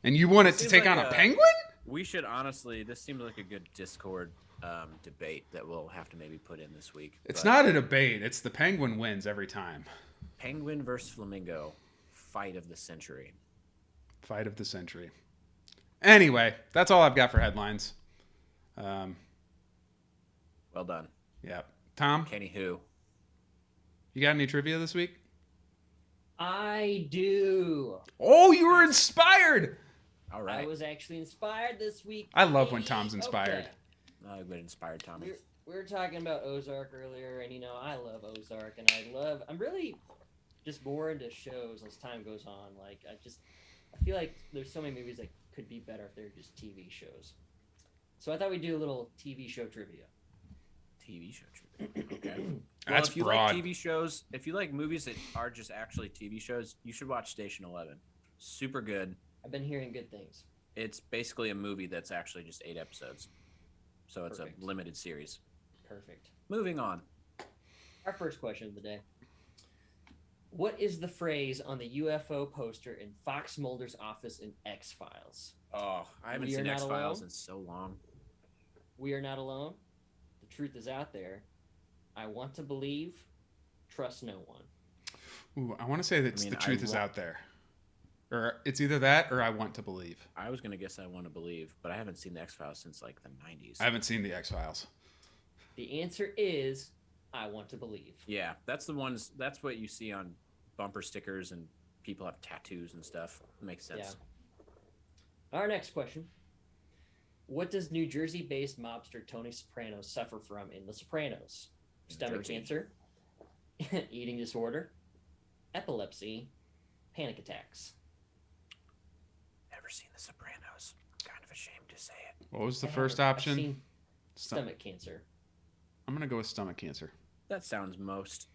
And you want it to Seems take like on a a- penguin? We should honestly. This seems like a good Discord debate that we'll have to maybe put in this week. It's But not a debate. It's the penguin wins every time. penguin versus flamingo, fight of the century. Fight of the century. Anyway, that's all I've got for headlines. Well done, Yeah. Tom, Kenny. Who? you got any trivia this week? I do. Oh, you were inspired. All I right. was actually inspired this week. I love when baby. Tom's inspired. Okay. I've been inspired, Tommy. We were talking about Ozark earlier, and I love Ozark, and I'm really just more into shows as time goes on. Like I feel like there's so many movies that could be better if they're just TV shows. So I thought we'd do a little TV show trivia. TV show trivia. Okay. That's if you broad. like TV shows, if you like movies that are just actually TV shows, you should watch Station 11. Super good. I've been hearing good things. It's basically a movie that's actually just 8 episodes. So it's Perfect. a limited series. Perfect. Moving on. Our first question of the day. What is the phrase on the UFO poster in Fox Mulder's office in X-Files? Oh, I haven't We are seen not X-Files alone? in so long. We are not alone. The truth is out there. I want to believe. Trust no one. Ooh, I want to say that mean, the I truth is wa- out there. Or it's either that or I want to believe. I was going to guess I want to believe, but I haven't seen the X-Files since like the 90s. I haven't seen the X-Files. The answer is I want to believe. Yeah, that's that's what you see on bumper stickers and people have tattoos and stuff. It makes sense. Yeah. Our next question. What does New Jersey-based mobster Tony Soprano suffer from in The Sopranos? New Stomach Jersey. cancer, eating disorder, epilepsy, panic attacks. Never seen The Sopranos. Kind of ashamed to say it. What was the I first haven't- I've option? seen Stom- stomach cancer. I'm going to go with stomach cancer. That sounds most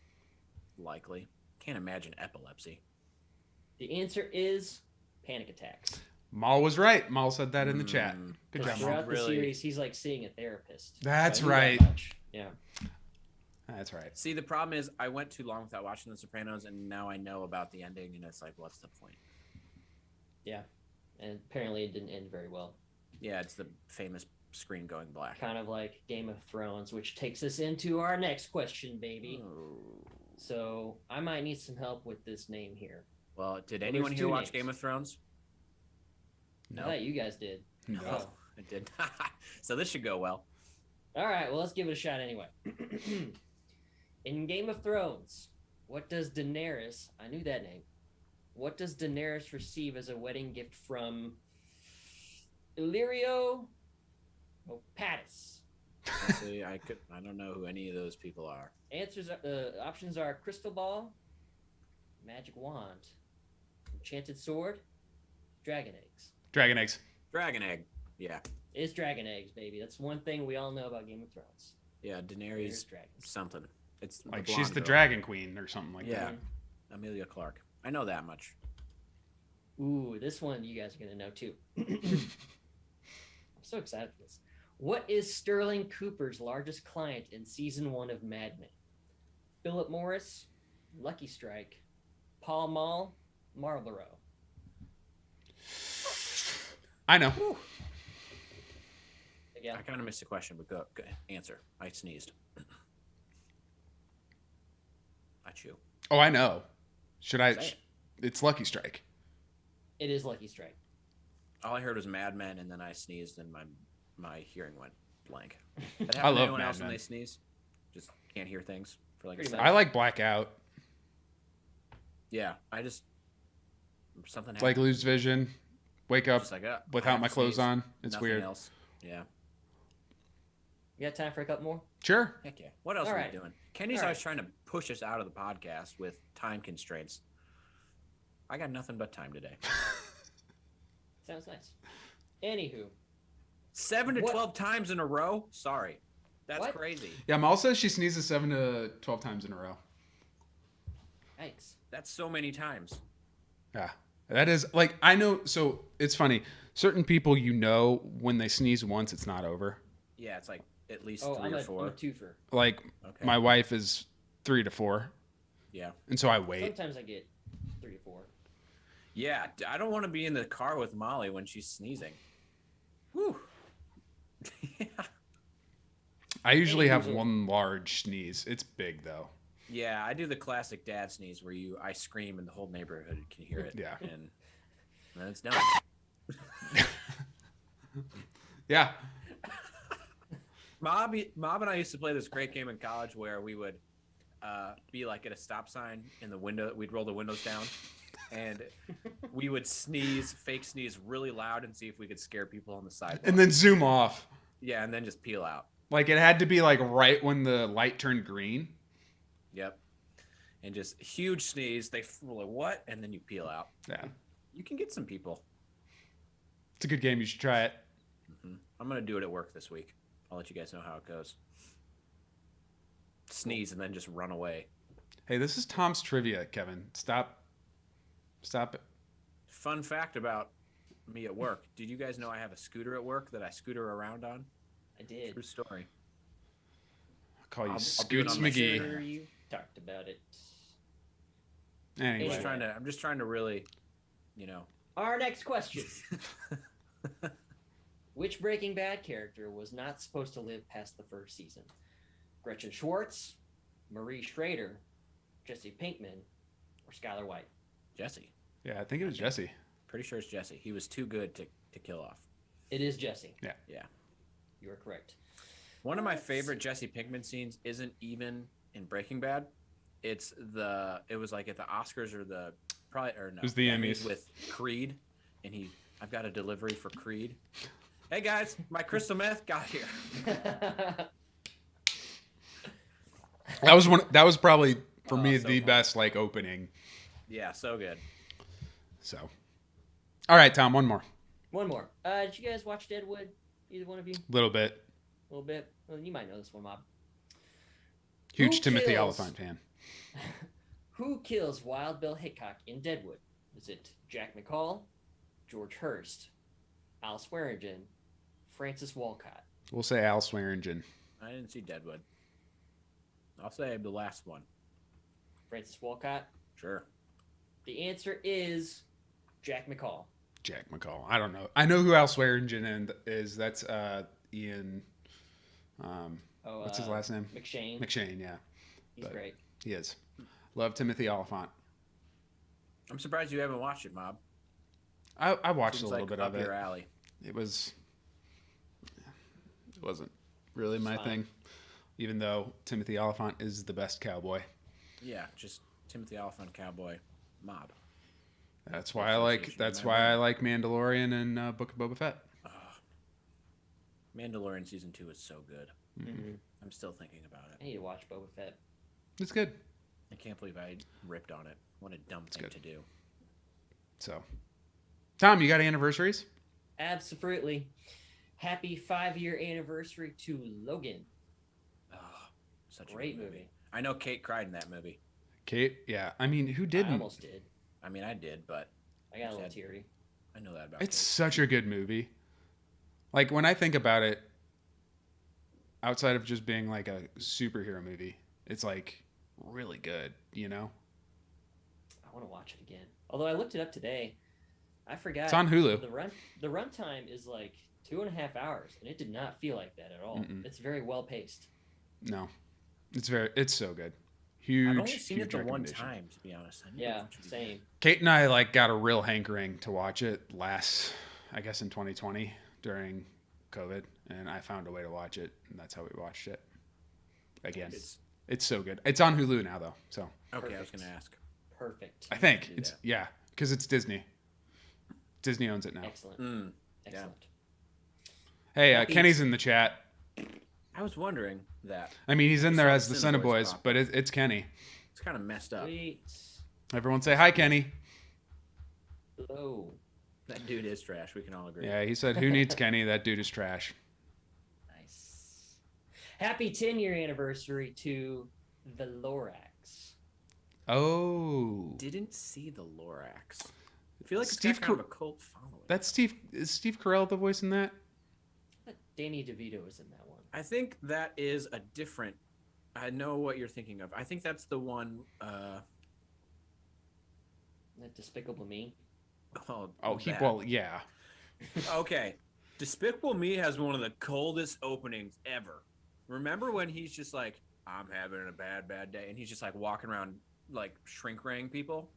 likely. Can't imagine epilepsy. The answer is panic attacks. Maul was right. Maul said that in the chat. Good Because job, Maul. throughout the Really- series, he's like seeing a therapist. That's So I knew that right. much. Yeah. That's right. See, the problem is I went too long without watching The Sopranos, and now I know about the ending, and it's like, what's the point? Yeah. And apparently it didn't end very well. Yeah, it's the famous screen going black. Kind of like Game of Thrones, which takes us into our next question, baby. Oh. So I might need some help with this name here. Well, did Well, anyone there's here two watch names. Game of Thrones? I thought you guys did. No. Oh, I did. So this should go well. All right, well, let's give it a shot anyway. In Game of Thrones, what does Daenerys, I knew that name, what does Daenerys receive as a wedding gift from Illyrio Opatis? See, I don't know who any of those people are. Options are crystal ball, magic wand, enchanted sword, dragon eggs. Dragon eggs. Dragon egg. Yeah. It's dragon eggs, baby. That's one thing we all know about Game of Thrones. Yeah, There's Daenerys dragons. something. It's Like the she's blonde the girl. dragon queen or something like Yeah. that. Amelia Clark. I know that much. Ooh, this one you guys are gonna know too. I'm so excited for this. What is Sterling Cooper's largest client in season 1 of Mad Men? Philip Morris, Lucky Strike, Paul Mall, Marlboro. I know. Yeah, I kind of missed the question, but go answer. I sneezed. I chew. Oh, I know. Should I? Say it. It's Lucky Strike. it is Lucky Strike. All I heard was Mad Men, and then I sneezed, and my hearing went blank. That I happen to love anyone Mad else when Men. they sneeze? Just can't hear things for like a Pretty second. I like Blackout. Yeah, I just something It's like happened. lose vision. Wake up Just like, I without have my to clothes sneeze. on. It's Nothing weird. Else. Yeah. You got time for a couple more? Sure. Heck yeah. What else All are right. we doing? Kenny's All always right. trying to push us out of the podcast with time constraints. I got nothing but time today. Sounds nice. Anywho, 7 to What? 12 times in a row? Sorry. That's What? crazy. Yeah, Mal says she sneezes 7 to 12 times in a row. yikes. That's so many times. Yeah. That is like, I know. So it's funny. Certain people, when they sneeze once, it's not over. Yeah, it's like at least Oh, 3 I'm or a 4. twofer. Like Okay. my wife is 3 to 4. Yeah. And so I wait. Sometimes I get 3 to 4. Yeah, I don't want to be in the car with Molly when she's sneezing. Whew. Yeah. I usually have Usually. one large sneeze. It's big though. Yeah, I do the classic dad sneeze where I scream and the whole neighborhood can hear it. Yeah. And then it's done. Yeah. Mob and I used to play this great game in college where we would be like at a stop sign in the window. We'd roll the windows down and we would fake sneeze really loud and see if we could scare people on the sidewalk. And then zoom off. Yeah, and then just peel out. Like it had to be like right when the light turned green. Yep. And just huge sneeze. They were like, what? And then you peel out. Yeah. You can get some people. It's a good game. You should try it. I'm going to do it at work this week. I'll let you guys know how it goes. Sneeze and then just run away. Hey, this is Tom's trivia, Kevin. Stop it. Fun fact about me at work. Did you guys know I have a scooter at work that I scooter around on? I did. True story. I'll call you I'll do it Scoots on my McGee. scooter. Sure you talked about it. Anyway. I'm just trying to really, Our next question. Which Breaking Bad character was not supposed to live past the first season? Gretchen Schwartz, Marie Schrader, Jesse Pinkman, or Skylar White? Jesse. Yeah, I think it was Jesse. Pretty sure it's Jesse. He was too good to kill off. It is Jesse. Yeah. Yeah. You are correct. One of my Let's favorite Jesse Pinkman scenes isn't even in Breaking Bad. It was like at the Oscars or It was the Emmys. with Creed, and I've got a delivery for Creed. Hey guys, my crystal meth got here. That was probably for me so the fun. best like opening. Yeah, so good. So, all right, Tom, one more. One more. Did you guys watch Deadwood? Either one of you? Little bit. A little bit? Well, you might know this one, Mob. Huge Who Timothy kills- Olyphant fan. Who kills Wild Bill Hickok in Deadwood? Is it Jack McCall, George Hurst, Al Swearingen, Francis Walcott? We'll say Al Swearingen. I didn't see Deadwood. I'll say the last one. Francis Walcott? Sure. The answer is Jack McCall. Jack McCall. I don't know. I know who Al Swearingen is. That's Ian. What's his last name? McShane. McShane, yeah. He's great. He is. Love Timothy Oliphant. I'm surprised you haven't watched it, Mob. I watched Seems a little like bit of up it. your alley. It wasn't really my thing, even though Timothy Oliphant is the best cowboy. Yeah, just Timothy Oliphant cowboy Mob. That's why I like Mandalorian and Book of Boba Fett. Mandalorian season 2 is so good. Mm-hmm. I'm still thinking about I it. need to watch Boba Fett. It's good. I can't believe I ripped on it. What a dumb thing good. to do. So, Tom, you got anniversaries? Absolutely. Happy 5-year anniversary to Logan. Oh, such a Great good movie. I know Kate cried in that movie. Kate? Yeah. I mean, who I didn't? almost did. I mean, I did, but I got a little teary. I know that about It's Kate. such a good movie. Like, when I think about it, outside of just being like a superhero movie, it's like really good, you know? I want to watch it again. Although I looked it up today, I forgot. It's on Hulu. The runtime is like 2.5 hours, and it did not feel like that at all. Mm-mm. It's very well paced. No. It's so good. Huge, I've only seen huge it the one recommendation. time, to be honest. I need to Yeah, watch it again. same. Kate and I like got a real hankering to watch it last, I guess, in 2020 during COVID, and I found a way to watch it, and that's how we watched it. Again, it's so good. It's on Hulu now, though. So Okay, I was Perfect. going to ask. Perfect. I think do it's that. because it's Disney. Disney owns it now. Excellent. Excellent. Hey, Happy- Kenny's in the chat. I was wondering that. I mean, he's in there So as the CineBoiz CineBoiz, pop. but it's Kenny. It's kind of messed up. Sweet. Everyone say hi, Kenny. Hello. That dude is trash. We can all agree. Yeah, he said, "Who needs Kenny? That dude is trash." Nice. Happy 10-year anniversary to the Lorax. Oh, Didn't see the Lorax. I feel like it's Steve got kind of a cult following. that's Steve. Is Steve Carell the voice in that? Danny DeVito was in that one. I think that is a different. I know what you're thinking of. I think that's the one. That Despicable Me. Yeah. Okay. Despicable Me has one of the coldest openings ever. Remember when he's just like, I'm having a bad day, and he's just like walking around like shrink raying people?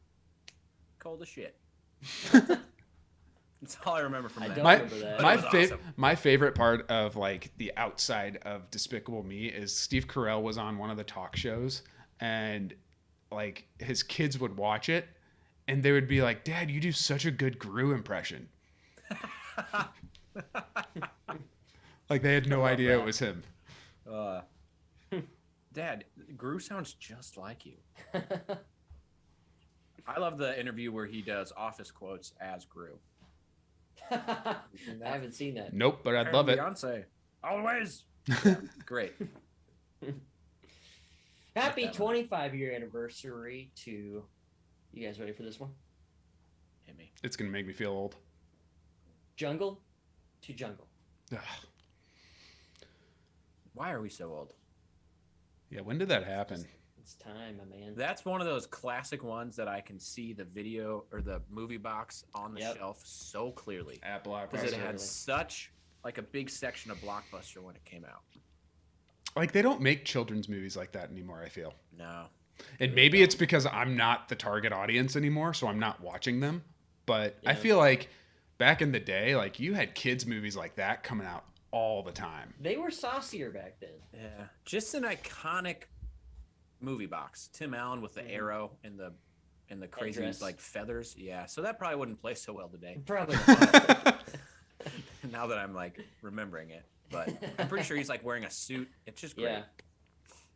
Cold as shit. That's all I remember from I that. don't My- remember that. My was favorite, awesome. my favorite part of like the outside of Despicable Me is Steve Carell was on one of the talk shows, and like his kids would watch it, and they would be like, "Dad, you do such a good Gru impression." Like they had no love idea that. it was him. Dad, Gru sounds just like you. I love the interview where he does office quotes as Gru. I haven't seen that. Nope, but I'd love it. Beyonce, always. Yeah, great. Happy That one. 25-year anniversary to. You guys ready for this one? Hit me. It's gonna make me feel old. Jungle to Jungle. Ugh. Why are we so old? Yeah, when did that happen? It's time, my man. That's one of those classic ones that I can see the video or the movie box on the Yep. shelf so clearly At because it Absolutely. had such like a big section of Blockbuster when it came out. Like they don't make children's movies like that anymore. I feel, No, and maybe it's because I'm not the target audience anymore, so I'm not watching them. But I Yeah. feel like back in the day, like you had kids movies like that coming out all the time. They were saucier back then. yeah, just an iconic movie box. Tim Allen with the Mhm. arrow and the crazy Headdress. like feathers. Yeah, so that probably wouldn't play so well today. Probably not. Now that I'm like remembering it, but I'm pretty sure he's like wearing a suit. It's just great.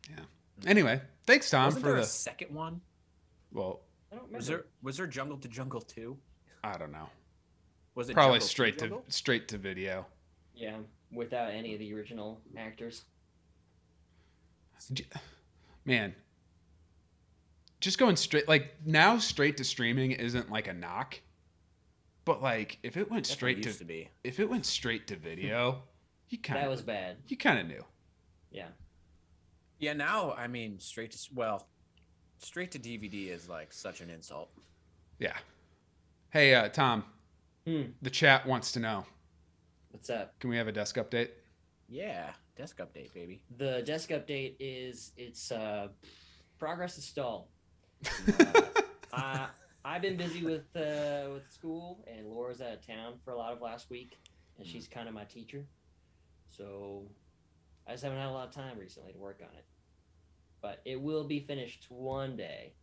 Yeah. Anyway, thanks Tom Wasn't for there the. a second one? Well, I don't remember. Was there Jungle to Jungle 2? I don't know. Was it Probably Jungle straight to video. Yeah, without any of the original actors. Man, just going straight, like now straight to streaming isn't like a knock, but like if it went That's what straight it to, used to be. if it went straight to video, That was bad. you kind of knew. Yeah. Yeah, now I mean straight to DVD is like such an insult. Yeah. Hey, Tom, Hmm. the chat wants to know, What's up? can we have a desk update? Yeah, desk update, baby. The desk update is it's progress is stalled. I've been busy with school, and Laura's out of town for a lot of last week, and she's kind of my teacher. So I just haven't had a lot of time recently to work on it. But it will be finished one day.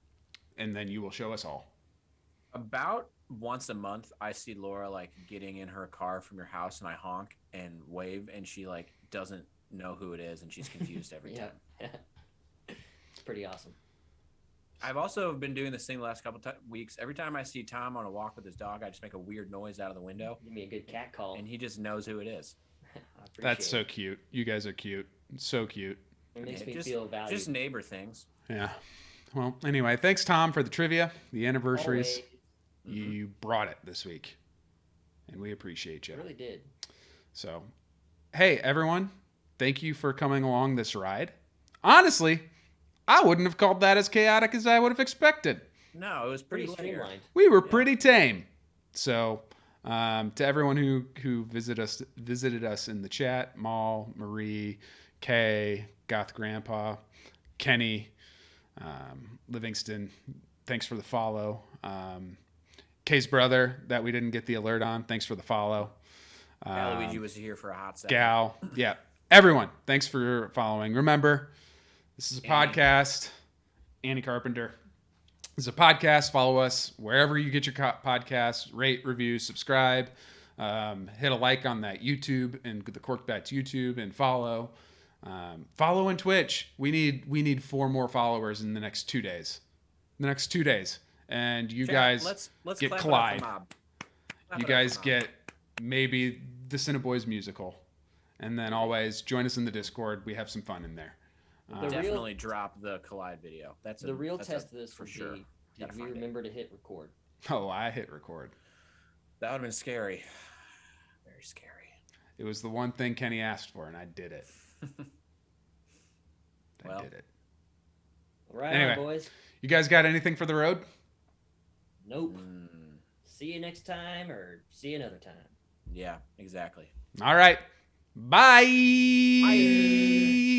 And then you will show us all. About once a month, I see Laura like getting in her car from your house, and I honk and wave, and she like doesn't know who it is, and she's confused every time. It's pretty awesome. I've also been doing this thing the last couple weeks. Every time I see Tom on a walk with his dog, I just make a weird noise out of the window, Give me a good cat call. and he just knows who it is. I appreciate That's so it. cute. You guys are cute. So cute. It makes Yeah, me just- feel valued. Just neighbor things. Yeah. Well, anyway, thanks, Tom, for the trivia, the anniversaries. Always. You brought it this week, and we appreciate you. I really did. So, hey, everyone, thank you for coming along this ride. Honestly, I wouldn't have called that as chaotic as I would have expected. No, it was Pretty pretty linear. streamlined. We were pretty tame. So, to everyone who visited us in the chat, Maul, Marie, Kay, Goth Grandpa, Kenny, Livingston, thanks for the follow. Kay's brother that we didn't get the alert on, thanks for the follow. Luigi was here for a hot second. Gal, yeah, everyone, thanks for following. Remember, this is a Annie. podcast. Annie Carpenter. This is a podcast. Follow us wherever you get your podcasts. Rate, review, subscribe. Hit a like on that YouTube and the Cork Bats YouTube, and follow. Follow on Twitch. We need 4 more followers in the next 2 days. And you Chat, guys let's get clap it up for Clyde. Mob. Clap You it up guys for Mob. get maybe the CineBoiz musical. And then always join us in the Discord. We have some fun in there. The real- Definitely drop the Collide video. That's The real that's test of this for would sure. be, Gotta did we find it. remember to hit record? Oh, I hit record. That would have been scary. Very scary. It was the one thing Kenny asked for, and I did it. Well. I did it. All right, Anyway. on, boys. You guys got anything for the road? Nope. Mm, See you next time, or see you another time. yeah, exactly. All right. Bye. Bye.